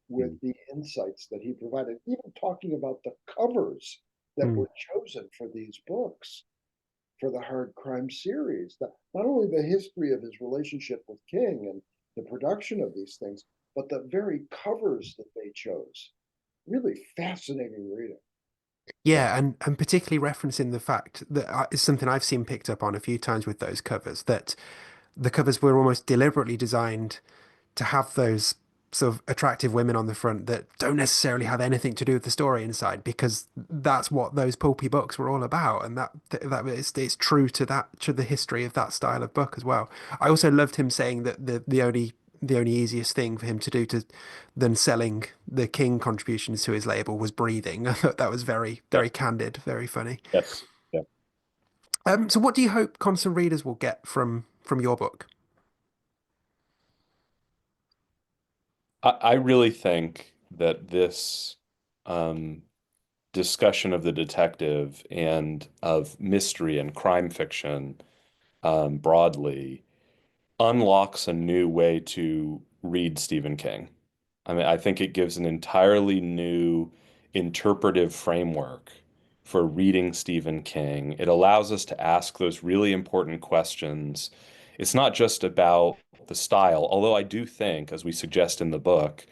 with Mm. the insights that he provided, even talking about the covers that Mm. were chosen for these books, for the hard crime series. Not only the history of his relationship with King and the production of these things, but the very covers that they chose. Really fascinating reading. Yeah, and particularly referencing the fact that is something I've seen picked up on a few times with those covers, that the covers were almost deliberately designed to have those sort of attractive women on the front that don't necessarily have anything to do with the story inside, because that's what those pulpy books were all about, and that it's true to the history of that style of book as well. I also loved him saying that the only easiest thing for him to do to than selling the King contributions to his label was breathing. I thought that was very, Yeah. very candid, very funny. Yes. Yeah. So what do you hope constant readers will get from your book? I really think that this um, discussion of the detective and of mystery and crime fiction broadly unlocks a new way to read Stephen King. I mean, I think it gives an entirely new interpretive framework for reading Stephen King. It allows us to ask those really important questions. It's not just about the style, although I do think, as we suggest in the book,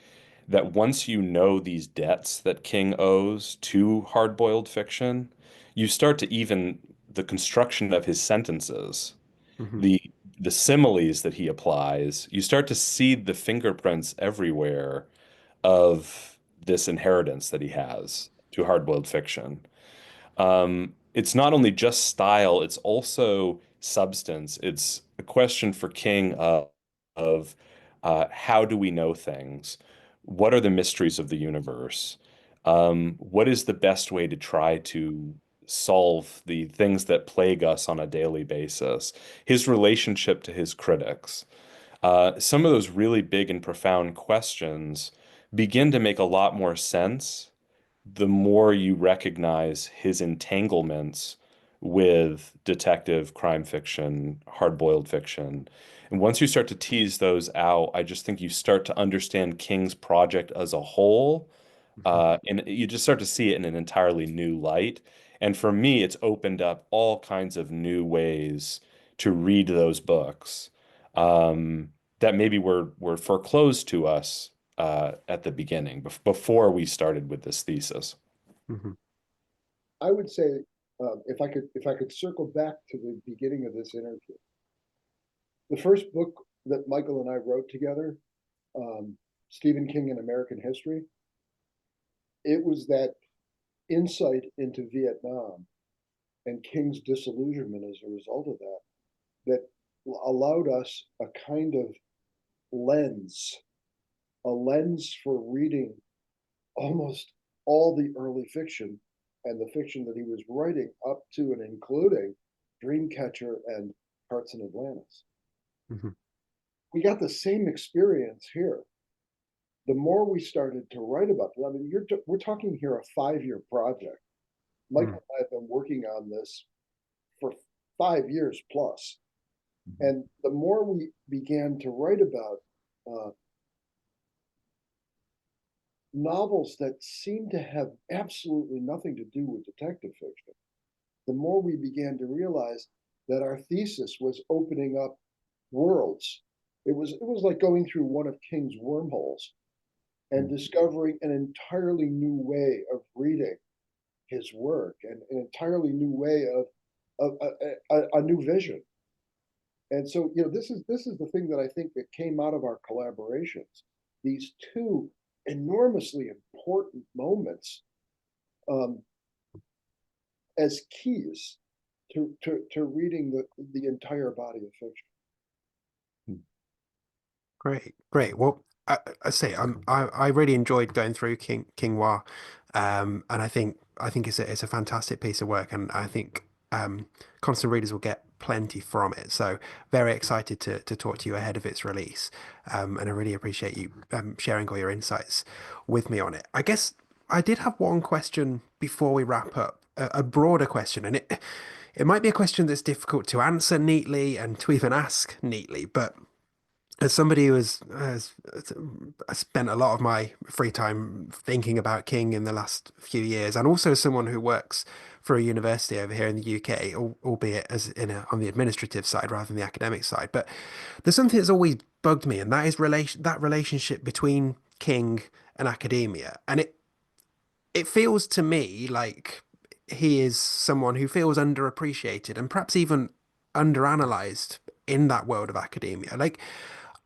that once you know these debts that King owes to hard-boiled fiction, you start to even the construction of his sentences, Hmm. the the similes that he applies, you start to see the fingerprints everywhere of this inheritance that he has to hard-boiled fiction. It's not only just style, it's also substance. It's a question for King of how do we know things? What are the mysteries of the universe? What is the best way to try to solve the things that plague us on a daily basis? His relationship to his critics. Some of those really big and profound questions begin to make a lot more sense the more you recognize his entanglements with detective crime fiction, hard-boiled fiction. And once you start to tease those out, I just think you start to understand King's project as a whole, Hmm. and you just start to see it in an entirely new light. And for me, it's opened up all kinds of new ways to read those books that maybe were foreclosed to us at the beginning, before we started with this thesis. Hmm. I would say, if I could circle back to the beginning of this interview, the first book that Michael and I wrote together, Stephen King in American History, it was that insight into Vietnam and King's disillusionment as a result of that that allowed us a kind of lens, a lens for reading almost all the early fiction and the fiction that he was writing up to and including Dreamcatcher and Hearts in Atlantis. Hmm. We got the same experience here. The more we started to write about it, I mean, we're talking here a 5-year project. Michael and I have been working on this for 5 years plus. And the more we began to write about uh, novels that seemed to have absolutely nothing to do with detective fiction, the more we began to realize that our thesis was opening up worlds. It was like going through one of King's wormholes and discovering an entirely new way of reading his work and an entirely new way of a new vision. And so, this is the thing that I think that came out of our collaborations. These two enormously important moments, um, as keys to reading the entire body of fiction. Great, great. Well, I say I really enjoyed going through King Noir, and I think it's a fantastic piece of work, and I think constant readers will get plenty from it. So very excited to talk to you ahead of its release, and I really appreciate you sharing all your insights with me on it. I guess I did have one question before we wrap up, a broader question, and it might be a question that's difficult to answer neatly and to even ask neatly, but as somebody who has spent a lot of my free time thinking about King in the last few years, and also as someone who works for a university over here in the UK, albeit as on the administrative side rather than the academic side, but there's something that's always bugged me, and that is that relationship between King and academia, and it feels to me like he is someone who feels underappreciated and perhaps even underanalyzed in that world of academia. Like,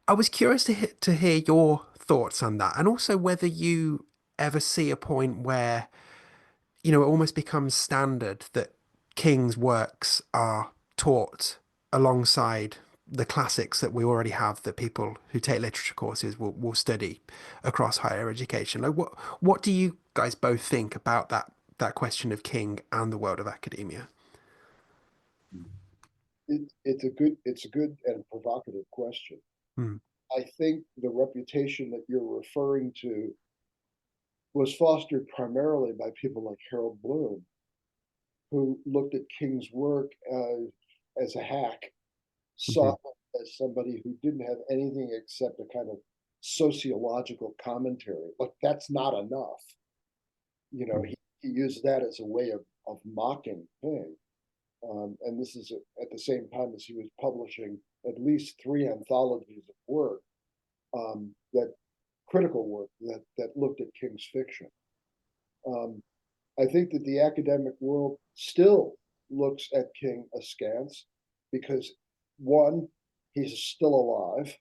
I was curious to hear your thoughts on that, and also whether you ever see a point where, it almost becomes standard that King's works are taught alongside the classics that we already have that people who take literature courses will study across higher education. Like, what do you guys both think about that question of King and the world of academia? It's a good and provocative question. Hmm. I think the reputation that you're referring to was fostered primarily by people like Harold Bloom, who looked at King's work as a hack, saw Hmm. him as somebody who didn't have anything except a kind of sociological commentary. But that's not enough. He used that as a way of mocking King. And this is at the same time as he was publishing at least 3 anthologies of work, that critical work that looked at King's fiction. I think that the academic world still looks at King askance because, one, he's still alive,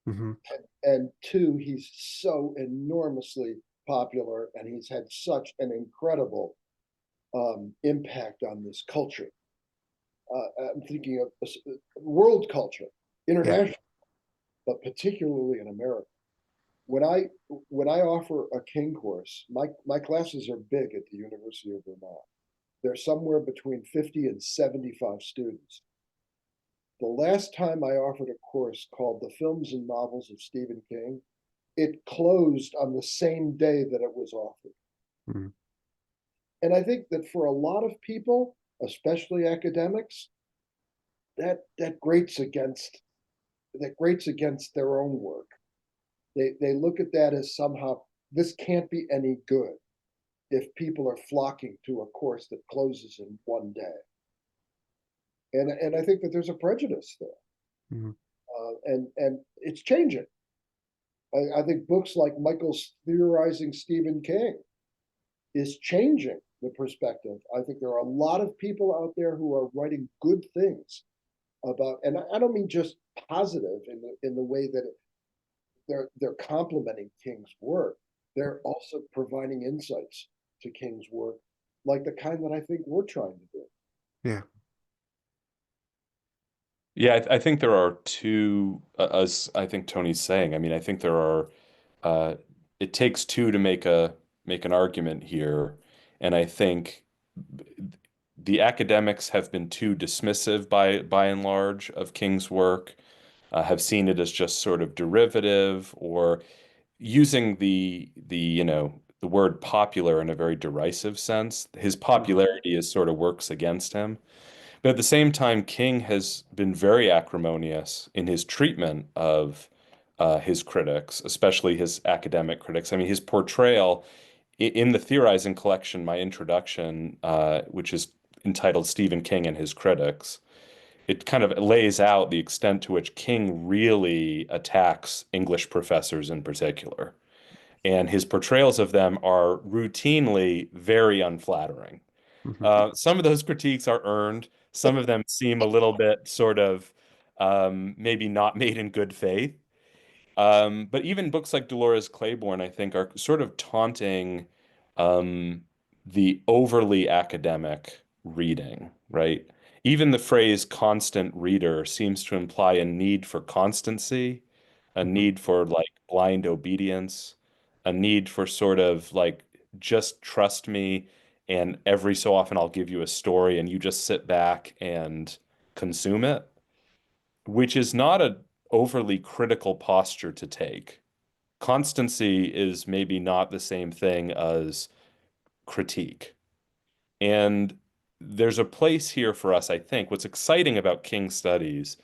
Mm-hmm. and two, he's so enormously popular and he's had such an incredible impact on this culture. I'm thinking of world culture, international, yeah, but particularly in America. When I offer a King course, my classes are big at the University of Vermont. They're somewhere between 50 and 75 students. The last time I offered a course called The Films and Novels of Stephen King, it closed on the same day that it was offered. Mm-hmm. And I think that for a lot of people, especially academics, that grates against their own work. They look at that as somehow this can't be any good if people are flocking to a course that closes in one day. And I think that there's a prejudice there. Mm-hmm. And it's changing. I think books like Michael's Theorizing Stephen King is changing the perspective. I think there are a lot of people out there who are writing good things about, and I don't mean just positive in the way that they're complimenting King's work. They're also providing insights to King's work, like the kind that I think we're trying to do. Yeah. Yeah, I think there are two, as I think Tony's saying. I mean, I think there are. It takes two to make an argument here, and I think the academics have been too dismissive by and large of King's work, have seen it as just sort of derivative or using the word popular in a very derisive sense. His popularity is sort of works against him. But at the same time, King has been very acrimonious in his treatment of his critics, especially his academic critics. I mean, his portrayal in the theorizing collection, my introduction, which is entitled Stephen King and His Critics, it kind of lays out the extent to which King really attacks English professors in particular. And his portrayals of them are routinely very unflattering. Some of those critiques are earned. Some of them seem a little bit sort of maybe not made in good faith. But even books like Dolores Claiborne, I think, are sort of taunting um, the overly academic reading, right? Even the phrase constant reader seems to imply a need for constancy, a need for like blind obedience, a need for sort of like just trust me, and every so often I'll give you a story and you just sit back and consume it, which is not a overly critical posture to take. Constancy is maybe not the same thing as critique. And there's a place here for us, I think. What's exciting about King studies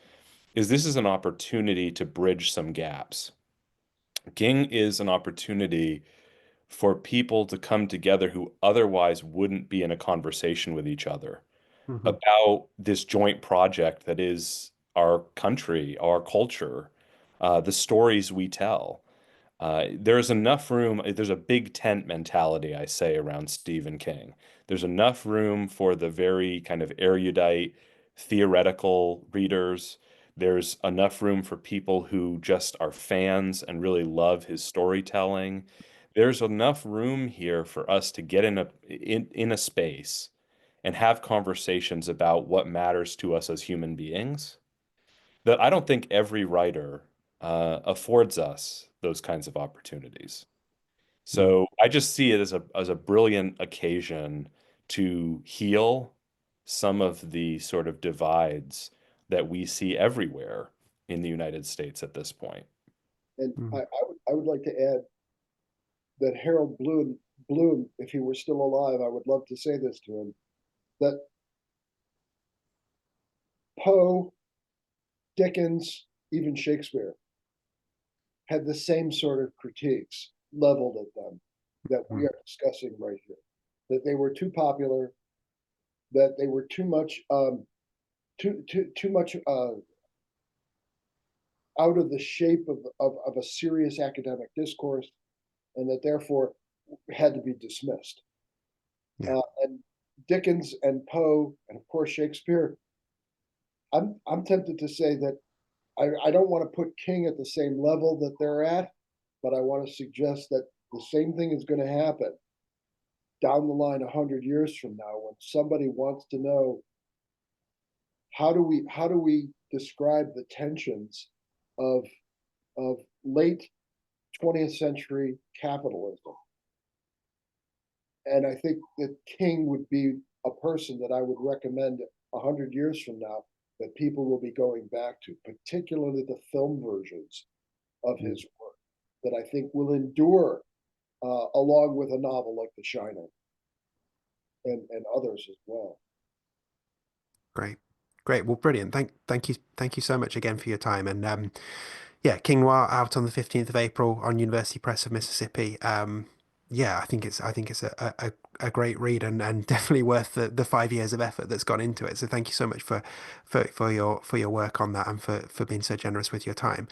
is this is an opportunity to bridge some gaps. King is an opportunity for people to come together who otherwise wouldn't be in a conversation with each other about this joint project that is our country, our culture, the stories we tell. There's enough room. There's a big tent mentality, I say, around Stephen King. There's enough room for the very kind of erudite, theoretical readers. There's enough room for people who just are fans and really love his storytelling. There's enough room here for us to get in a space and have conversations about what matters to us as human beings that I don't think every writer affords us those kinds of opportunities. So I just see it as a brilliant occasion to heal some of the sort of divides that we see everywhere in the United States at this point. And I would like to add that Harold Bloom, if he were still alive, I would love to say this to him, that Poe, Dickens, even Shakespeare had the same sort of critiques leveled at them that we are discussing right here. That they were too popular, that they were too much too much out of the shape of a serious academic discourse, and that therefore had to be dismissed. Yeah. And Dickens and Poe, and of course Shakespeare, I'm tempted to say that I don't want to put King at the same level that they're at, but I want to suggest that the same thing is going to happen down the line 100 years from now when somebody wants to know how do we describe the tensions of late 20th century capitalism. And I think that King would be a person that I would recommend 100 years from now that people will be going back to, particularly the film versions of his work, that I think will endure along with a novel like The Shining and others as well. Great. Great. Well, brilliant. Thank you so much again for your time. And yeah, King Noir out on the 15th of April on University Press of Mississippi. Yeah, I think it's a great read and definitely worth the 5 years of effort that's gone into it. So thank you so much for your work on that and for being so generous with your time.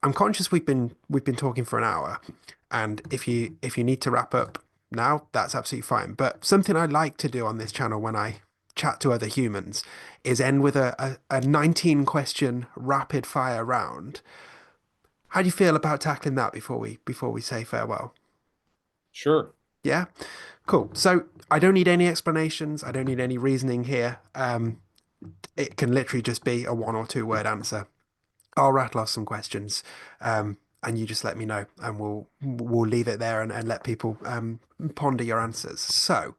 I'm conscious we've been talking for an hour, and if you need to wrap up now, that's absolutely fine. But something I like to do on this channel when I chat to other humans is end with a 19 question rapid fire round. How do you feel about tackling that before we say farewell? Sure. Yeah, cool. So I don't need any explanations. I don't need any reasoning here. It can literally just be a 1 or 2 word answer. I'll rattle off some questions, and you just let me know, and we'll leave it there and let people ponder your answers. So,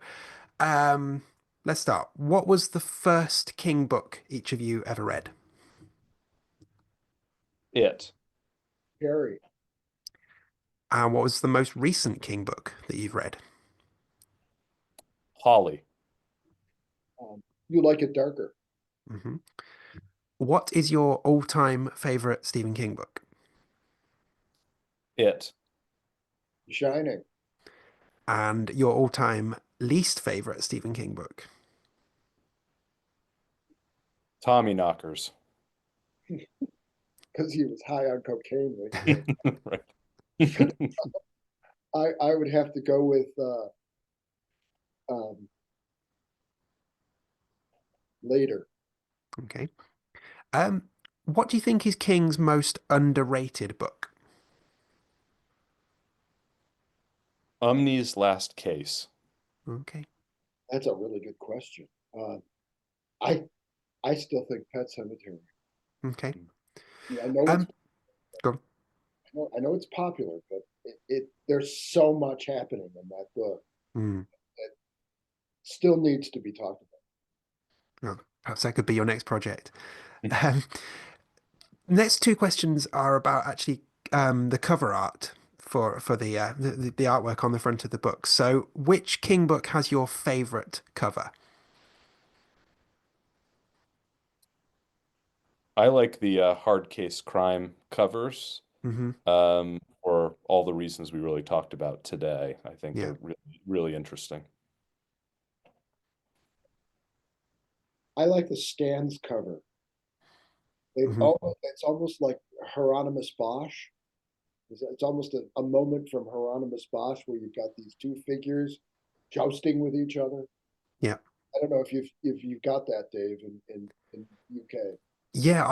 let's start. What was the first King book each of you ever read? It. Harry, And what was the most recent King book that you've read? Holly. You Like It Darker. hmm What is your all-time favorite Stephen King book? It. Shining. And your all-time least favorite Stephen King book? Tommy knockers. Because he was high on cocaine when he wrote. Right. I would have to go with um, Later. Okay. Um, what do you think is King's most underrated book? Umni's Last Case. Okay. That's a really good question. I I still think Pet Cemetery. Okay. Yeah, I know it's Um, go on. I know it's popular, but there's so much happening in that book Hmm. that still needs to be talked Well, perhaps that could be your next project. Um, next 2 questions are about actually the cover art for the artwork on the front of the book. So, which King book has your favorite cover? I like the hard case crime covers hmm for all the reasons we really talked about today. I think Yeah. they're really, really interesting. about. I like the Stands cover. hmm It's almost like Hieronymus Bosch. It's almost a moment from Hieronymus Bosch where you've got these two figures jousting with each other. Yeah. I don't know if you've got that, Dave, in UK. Yeah,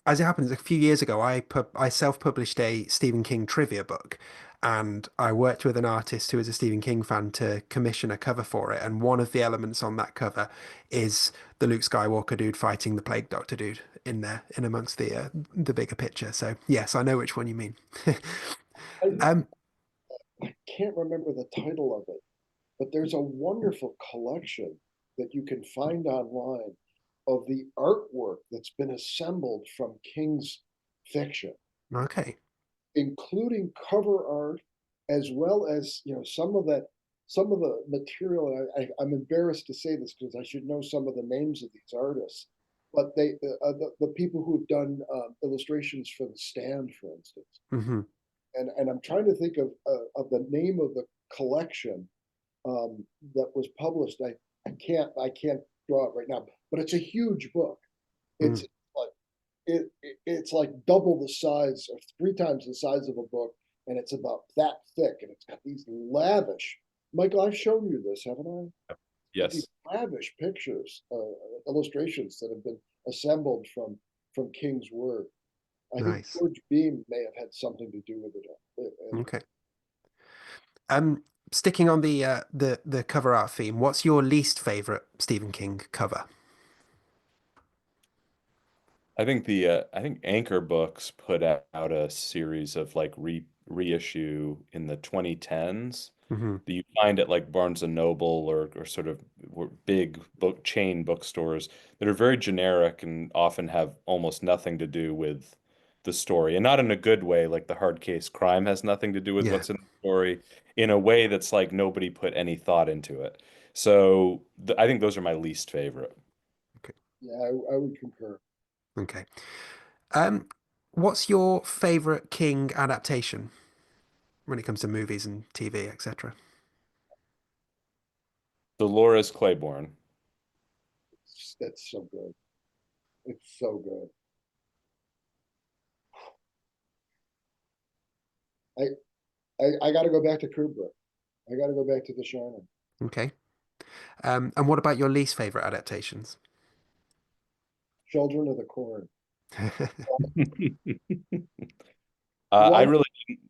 as it happens, a few years ago, I self-published a Stephen King trivia book, and I worked with an artist who is a Stephen King fan to commission a cover for it. And one of the elements on that cover is the Luke Skywalker dude fighting the Plague Doctor dude in there, in amongst the bigger picture. So yes, I know which one you mean. I, Um, I can't remember the title of it, but there's a wonderful collection that you can find online of the artwork that's been assembled from King's fiction, okay. including cover art, as well as some of the material. I'm embarrassed to say this because I should know some of the names of these artists, but the people who've done illustrations for The Stand, for instance, hmm and I'm trying to think of the name of the collection that was published. I can't draw it right now, but it's a huge book. Mm. It's like it's like double the size or 3 times the size of a book, and it's about that thick, and it's got these lavish. Michael, I've shown you this, haven't I? These Yes. lavish pictures, illustrations that have been assembled from King's work. I think Nice. George Beam may have had something to do with it. Okay. Sticking on the cover art theme, what's your least favorite Stephen King cover? I think Anchor Books put out a series of like reissue in the 2010s Hmm. that you find at like Barnes and Noble or sort of big book chain bookstores that are very generic and often have almost nothing to do with the story, and not in a good way, like the hard case crime has nothing to do with Yeah. what's in the story, in a way that's like nobody put any thought into it. So I think those are my least favorite. Okay. Yeah, I would concur. Okay. Um, what's your favorite King adaptation when it comes to movies and TV, etc.? Dolores Claiborne. That's so good. It's so good. I got to go back to Kubrick. I got to go back to The Shining. Okay. And what about your least favorite adaptations? Children of the Corn. I One, really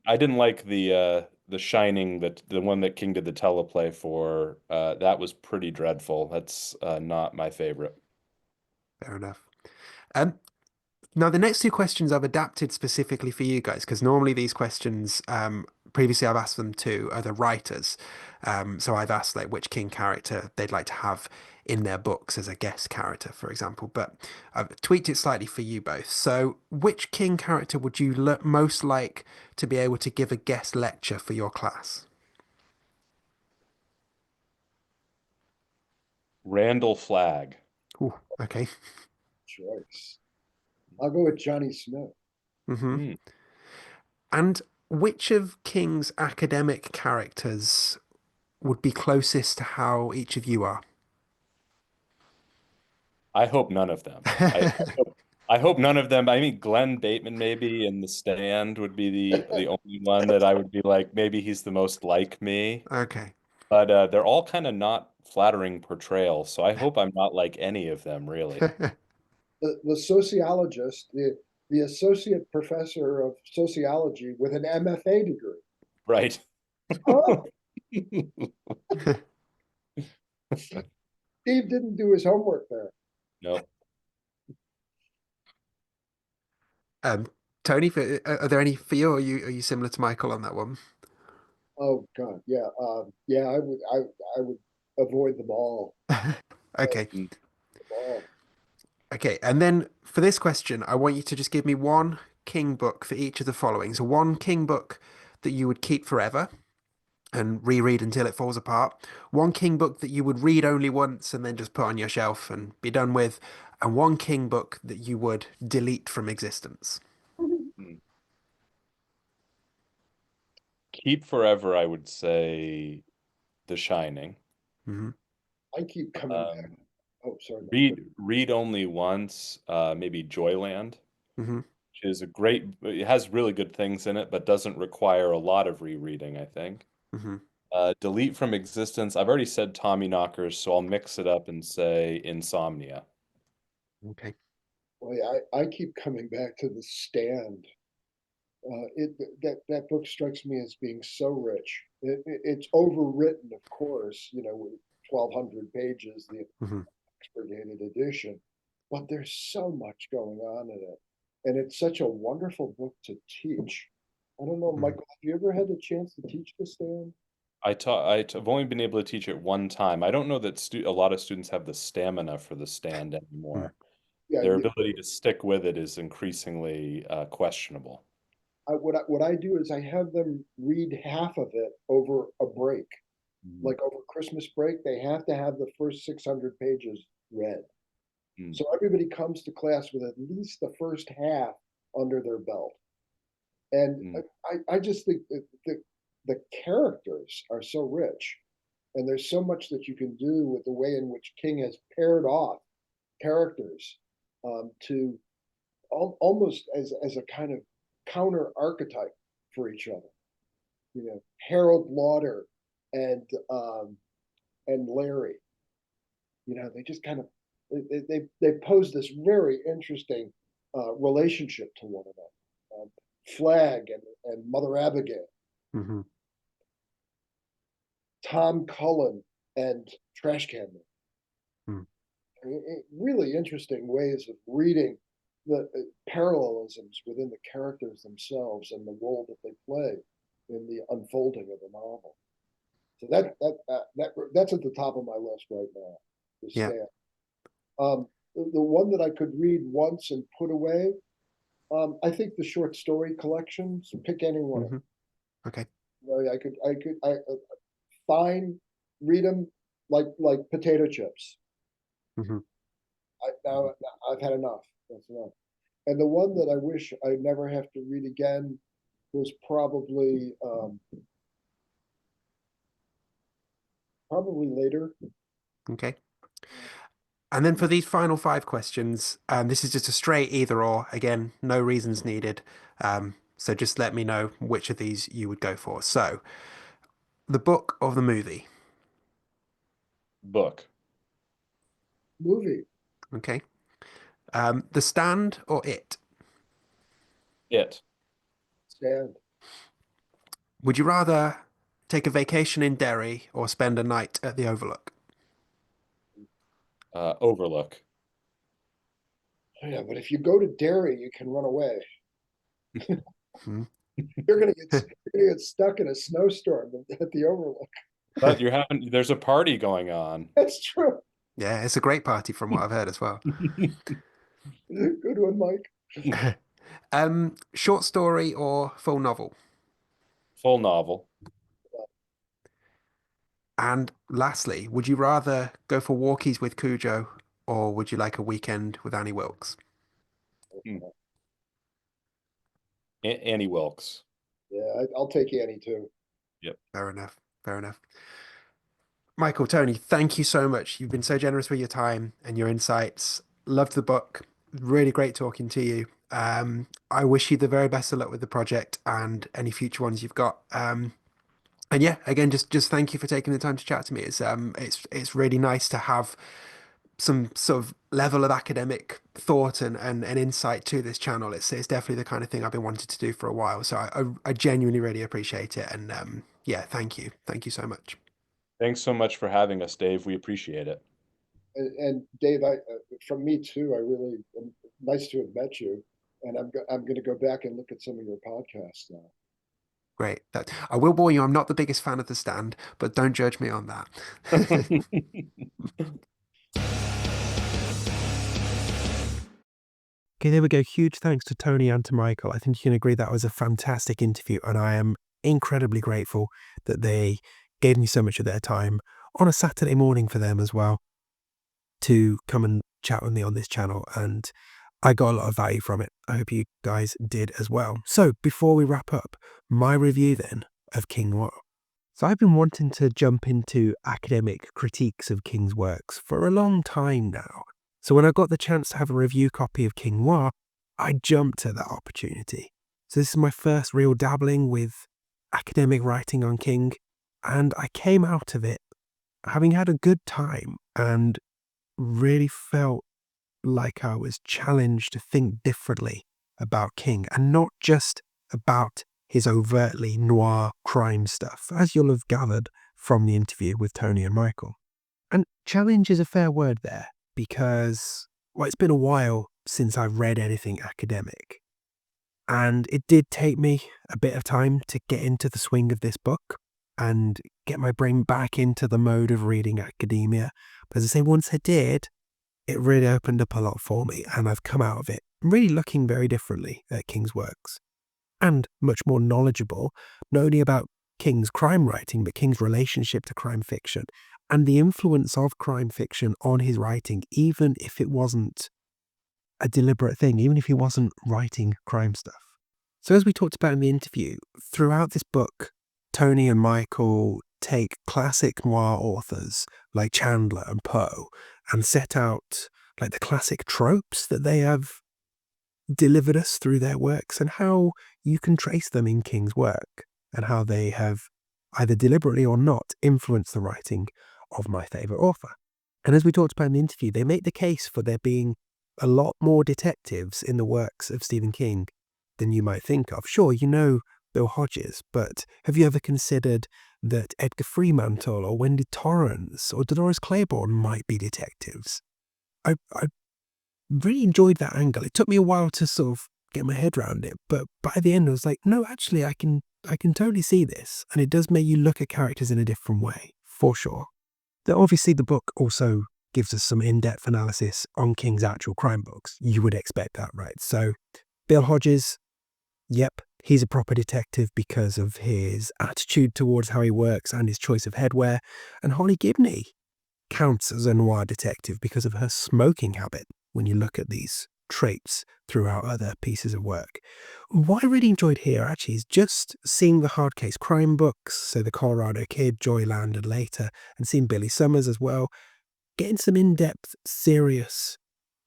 I didn't like the Shining, that the one that King did the teleplay for. That was pretty dreadful. That's not my favorite. Fair enough. Um, Now, the next two questions I've adapted specifically for you guys, because normally these questions, previously I've asked them to other writers. So I've asked like which King character they'd like to have in their books as a guest character, for example. But I've tweaked it slightly for you both. So, which King character would you most like to be able to give a guest lecture for your class? Randall Flagg. Ooh, okay. choice. I'll go with Johnny Smith. Hmm. Hmm. And which of King's academic characters would be closest to how each of you are? I hope none of them. I hope none of them. I mean, Glenn Bateman maybe in The Stand would be the only one that I would be like, maybe he's the most like me. Okay. But they're all kind of not flattering portrayals, so I hope I'm not like any of them, really. The sociologist, the associate professor of sociology with an MFA degree. Right. Oh, Steve didn't do his homework there. No. Um, Tony, are there any for you? Or are you similar to Michael on that one? Oh God, yeah, yeah. I would avoid them all. Okay. Mm. Them all. Okay. And then for this question, I want you to just give me one King book for each of the following. So one King book that you would keep forever and reread until it falls apart. One King book that you would read only once and then just put on your shelf and be done with. And one King book that you would delete from existence. Mm. Keep forever, I would say The Shining. Hmm. I keep coming back. Um, Oh, sorry, Michael. read only once, maybe Joyland, Hmm. which is a great, it has really good things in it, but doesn't require a lot of rereading, I think. Hmm. Delete from existence. I've already said Tommy Knockers, so I'll mix it up and say Insomnia. Okay. Boy, I keep coming back to The Stand. It that book strikes me as being so rich. It's overwritten, of course, with 1,200 pages, the Hmm. expurgated edition, but there's so much going on in it, and it's such a wonderful book to teach. I don't know, Hmm. Michael, have you ever had the chance to teach The Stand? I've only been able to teach it one time. I don't know that a lot of students have the stamina for the stand anymore. Yeah, Their ability to stick with it is increasingly questionable. what I do is I have them read half of it over a break, Mm. like over Christmas break. They have to have the first 600 pages read. Mm. So everybody comes to class with at least the first half under their belt. And Mm. I just think that the characters are so rich. And there's so much that you can do with the way in which King has paired off characters to almost as a kind of counter archetype for each other. You know, Harold Lauder and Larry. You know, they just kind of they pose this very interesting relationship to one another. Flag and Mother Abigail. Mm-hmm. Tom Cullen and Trash Can Man. Really interesting ways of reading the parallelisms within the characters themselves and the role that they play in the unfolding of the novel. So that's at the top of my list right now. The Yeah. Stand. The one that I could read once and put away, I think the short story collections. Pick any one. Mm-hmm. Okay. I fine, read them like potato chips. Mm-hmm. Now I've had enough. That's enough. And the one that I wish I'd never have to read again was probably later. Okay. And then for these final 5 questions, this is just a straight either or. Again, no reasons needed. So just let me know which of these you would go for. So, the book or the movie? Book. Movie. Okay. The Stand or It? It. Stand. Would you rather take a vacation in Derry or spend a night at the Overlook? Overlook. Yeah, but if you go to Derry, you can run away. Hmm. You're gonna get stuck in a snowstorm at the Overlook. But there's a party going on. That's true. Yeah, it's a great party from what I've heard as well. Good one, Mike. Short story or full novel? Full novel. And lastly, would you rather go for walkies with Cujo or would you like a weekend with Annie Wilkes? Annie Wilkes. Yeah, I'll take Annie too. Yep. Fair enough. Fair enough. Michael, Tony, thank you so much. You've been so generous with your time and your insights. Loved the book. Really great talking to you. I wish you the very best of luck with the project and any future ones you've got. And yeah, again, just thank you for taking the time to chat to me. It's really nice to have some sort of level of academic thought and insight to this channel. It's definitely the kind of thing I've been wanting to do for a while. So I genuinely really appreciate it. And yeah, thank you. Thank you so much. Thanks so much for having us, Dave. We appreciate it. And Dave, from me too, I really nice to have met you. And I'm going to go back and look at some of your podcasts now. Great. I will warn you, I'm not the biggest fan of The Stand, but don't judge me on that. Okay, there we go. Huge thanks to Tony and to Michael. I think you can agree that was a fantastic interview, and I am incredibly grateful that they gave me so much of their time on a Saturday morning for them as well to come and chat with me on this channel, and I got a lot of value from it. I hope you guys did as well. So before we wrap up, my review then of King Noir. So I've been wanting to jump into academic critiques of King's works for a long time now. So when I got the chance to have a review copy of King Noir, I jumped at that opportunity. So this is my first real dabbling with academic writing on King, and I came out of it having had a good time and really felt like I was challenged to think differently about King, and not just about his overtly noir crime stuff, as you'll have gathered from the interview with Tony and Michael. And challenge is a fair word there, because, well, it's been a while since I've read anything academic. And it did take me a bit of time to get into the swing of this book and get my brain back into the mode of reading academia. But as I say, once I did, it really opened up a lot for me, and I've come out of it really looking very differently at King's works, and much more knowledgeable, not only about King's crime writing, but King's relationship to crime fiction, and the influence of crime fiction on his writing, even if it wasn't a deliberate thing, even if he wasn't writing crime stuff. So as we talked about in the interview, throughout this book, Tony and Michael take classic noir authors like Chandler and Poe and set out like the classic tropes that they have delivered us through their works and how you can trace them in King's work and how they have either deliberately or not influenced the writing of my favourite author. And as we talked about in the interview, they make the case for there being a lot more detectives in the works of Stephen King than you might think of. Sure, you know Bill Hodges, but have you ever considered that Edgar Fremantle or Wendy Torrance or Dolores Claiborne might be detectives? I really enjoyed that angle. It took me a while to sort of get my head around it, but by the end I was like, no, actually I can totally see this, and it does make you look at characters in a different way, for sure. Then obviously the book also gives us some in-depth analysis on King's actual crime books. You would expect that, right? So Bill Hodges, yep, he's a proper detective because of his attitude towards how he works and his choice of headwear. And Holly Gibney counts as a noir detective because of her smoking habit when you look at these traits throughout other pieces of work. What I really enjoyed here actually is just seeing the hard case crime books, so the Colorado Kid, Joyland, and later, and seeing Billy Summers as well, getting some in-depth, serious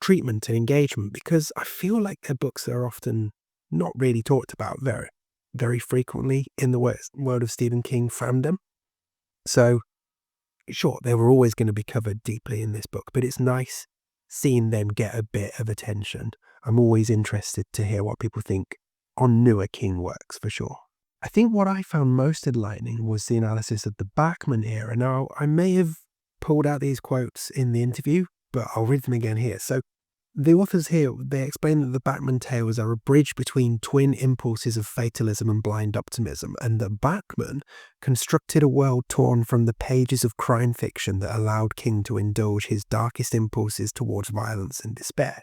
treatment and engagement, because I feel like they're books that are often not really talked about very, very frequently in the world of Stephen King fandom. So, sure, they were always going to be covered deeply in this book, but it's nice seeing them get a bit of attention. I'm always interested to hear what people think on newer King works, for sure. I think what I found most enlightening was the analysis of the Bachman era. Now, I may have pulled out these quotes in the interview, but I'll read them again here. So, the authors here, they explain that the Bachman tales are a bridge between twin impulses of fatalism and blind optimism, and that Bachman constructed a world torn from the pages of crime fiction that allowed King to indulge his darkest impulses towards violence and despair.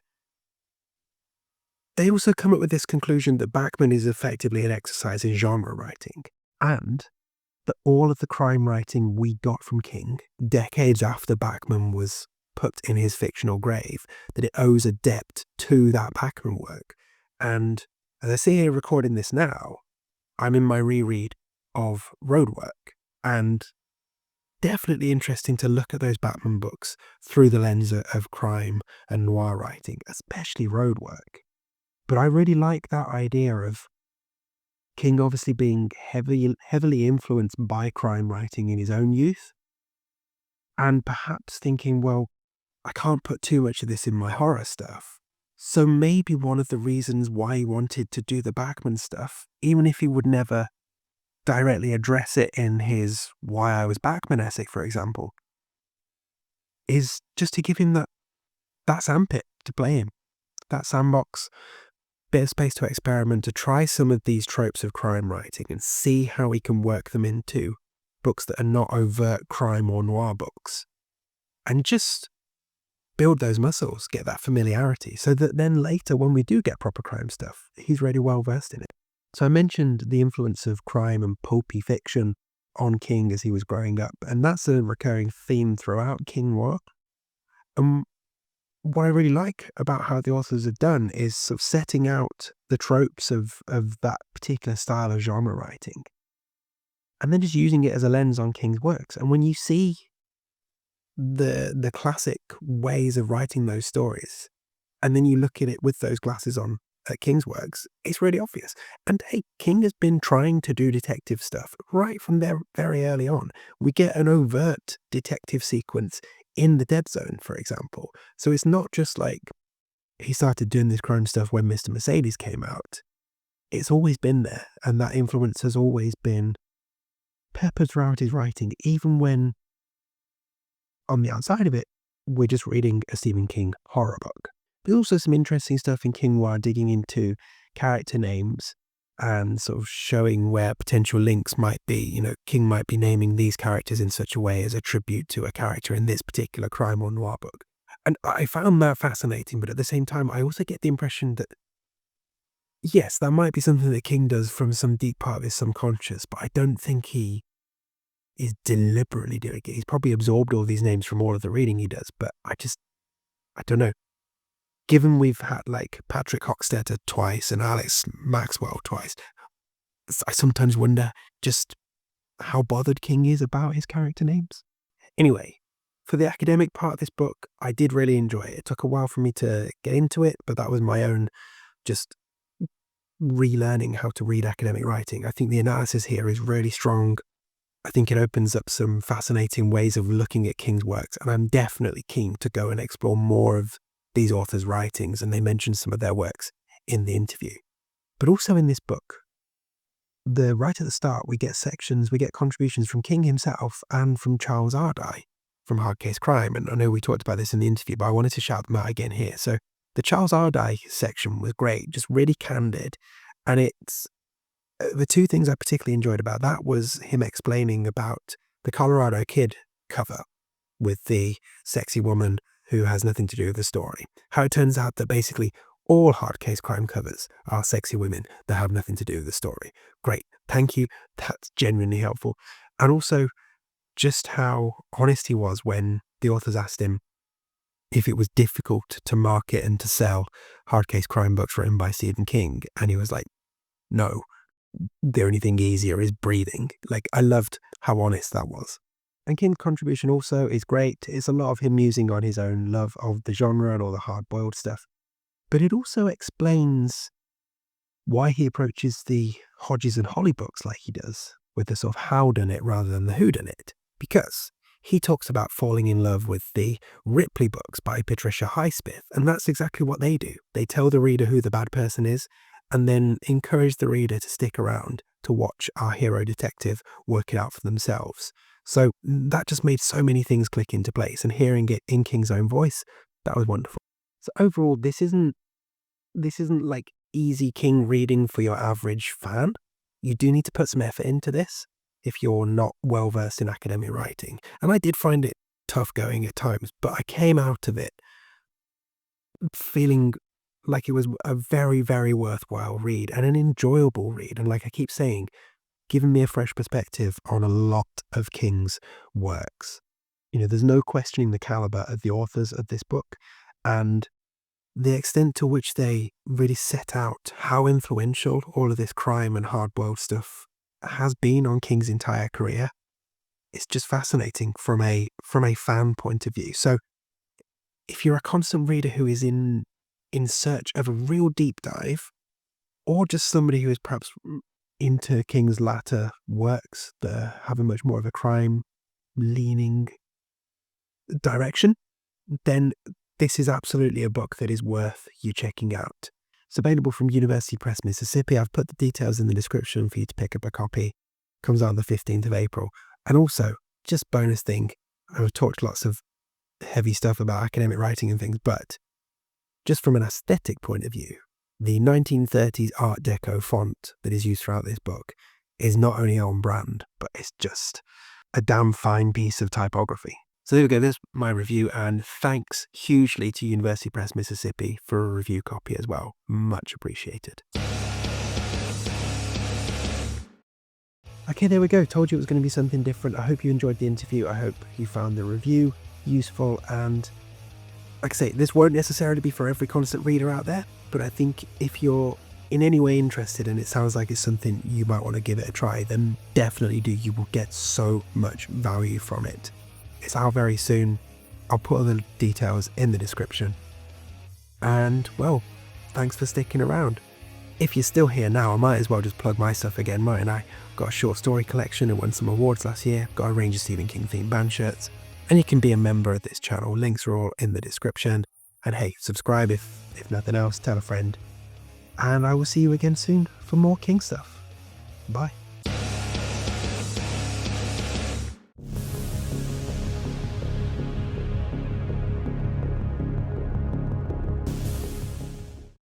They also come up with this conclusion that Bachman is effectively an exercise in genre writing, and that all of the crime writing we got from King, decades after Bachman was put in his fictional grave, that it owes a depth to that Bachman work. And as I see here recording this now, I'm in my reread of Roadwork, and definitely interesting to look at those Bachman books through the lens of crime and noir writing, especially Roadwork. But I really like that idea of King obviously being heavily influenced by crime writing in his own youth, and perhaps thinking, well, I can't put too much of this in my horror stuff. So maybe one of the reasons why he wanted to do the Bachman stuff, even if he would never directly address it in his Why I Was Bachman essay, for example, is just to give him that sandpit to play in, that sandbox, bit of space to experiment, to try some of these tropes of crime writing and see how he can work them into books that are not overt crime or noir books. And just build those muscles, get that familiarity, so that then later when we do get proper crime stuff, he's really well versed in it. So I mentioned the influence of crime and pulpy fiction on King as he was growing up, and that's a recurring theme throughout King Noir. What I really like about how the authors have done is sort of setting out the tropes of that particular style of genre writing, and then just using it as a lens on King's works. And when you see the classic ways of writing those stories, and then you look at it with those glasses on at King's works, it's really obvious. And hey, King has been trying to do detective stuff right from there very early on. We get an overt detective sequence in The Dead Zone, for example. So it's not just like he started doing this crime stuff when Mr. Mercedes came out. It's always been there, and that influence has always been peppered throughout his writing, even when on the outside of it, we're just reading a Stephen King horror book. There's also some interesting stuff in King Noir, digging into character names and sort of showing where potential links might be. You know, King might be naming these characters in such a way as a tribute to a character in this particular crime or noir book. And I found that fascinating, but at the same time, I also get the impression that, yes, that might be something that King does from some deep part of his subconscious, but I don't think he is deliberately doing it. He's probably absorbed all these names from all of the reading he does, but I don't know. Given we've had like Patrick Hockstetter twice and Alex Maxwell twice, I sometimes wonder, just how bothered King is about his character names. Anyway, for the academic part of this book, I did really enjoy it. It took a while for me to get into it, but that was my own just relearning how to read academic writing. I think the analysis here is really strong. I think it opens up some fascinating ways of looking at King's works, and I'm definitely keen to go and explore more of these authors' writings, and they mention some of their works in the interview. But also in this book, right at the start, we get contributions from King himself and from Charles Ardai from Hard Case Crime. And I know we talked about this in the interview, but I wanted to shout them out again here. So the Charles Ardai section was great, just really candid. And it's the two things I particularly enjoyed about that was him explaining about the Colorado Kid cover with the sexy woman who has nothing to do with the story. How it turns out that basically all Hard Case Crime covers are sexy women that have nothing to do with the story. Great. Thank you. That's genuinely helpful. And also just how honest he was when the authors asked him if it was difficult to market and to sell Hard Case Crime books written by Stephen King. And he was like, no, the only thing easier is breathing. Like, I loved how honest that was. And King's contribution also is great. It's a lot of him musing on his own love of the genre and all the hard-boiled stuff. But it also explains why he approaches the Hodges and Holly books like he does, with the sort of howdunit rather than the whodunit. Because he talks about falling in love with the Ripley books by Patricia Highsmith, and that's exactly what they do. They tell the reader who the bad person is, and then encourage the reader to stick around to watch our hero detective work it out for themselves. So that just made so many things click into place, and hearing it in King's own voice, that was wonderful. So overall, this isn't like easy King reading for your average fan. You do need to put some effort into this if you're not well versed in academic writing. And I did find it tough going at times, but I came out of it feeling like it was a very, very worthwhile read and an enjoyable read. And like I keep saying, giving me a fresh perspective on a lot of King's works. You know, there's no questioning the caliber of the authors of this book and the extent to which they really set out how influential all of this crime and hard-boiled stuff has been on King's entire career. It's just fascinating from a fan point of view. So if you're a constant reader who is in search of a real deep dive, or just somebody who is perhaps into King's latter works that have a much more of a crime-leaning direction, then this is absolutely a book that is worth you checking out. It's available from University Press, Mississippi. I've put the details in the description for you to pick up a copy. Comes out on the 15th of April. And also, just bonus thing, I've talked lots of heavy stuff about academic writing and things, but just from an aesthetic point of view, the 1930s Art Deco font that is used throughout this book is not only on brand, but it's just a damn fine piece of typography. So there we go, there's my review, and thanks hugely to University Press Mississippi for a review copy as well. Much appreciated. Okay, there we go. Told you it was going to be something different. I hope you enjoyed the interview. I hope you found the review useful, and like I say, this won't necessarily be for every constant reader out there, but I think if you're in any way interested and it sounds like it's something you might want to give it a try, then definitely do. You will get so much value from it. It's out very soon. I'll put all the details in the description. And, well, thanks for sticking around. If you're still here now, I might as well just plug my stuff again, mightn't I? Got a short story collection and won some awards last year. Got a range of Stephen King themed band shirts. And you can be a member of this channel. Links are all in the description. And hey, subscribe if nothing else. Tell a friend. And I will see you again soon for more King stuff. Bye.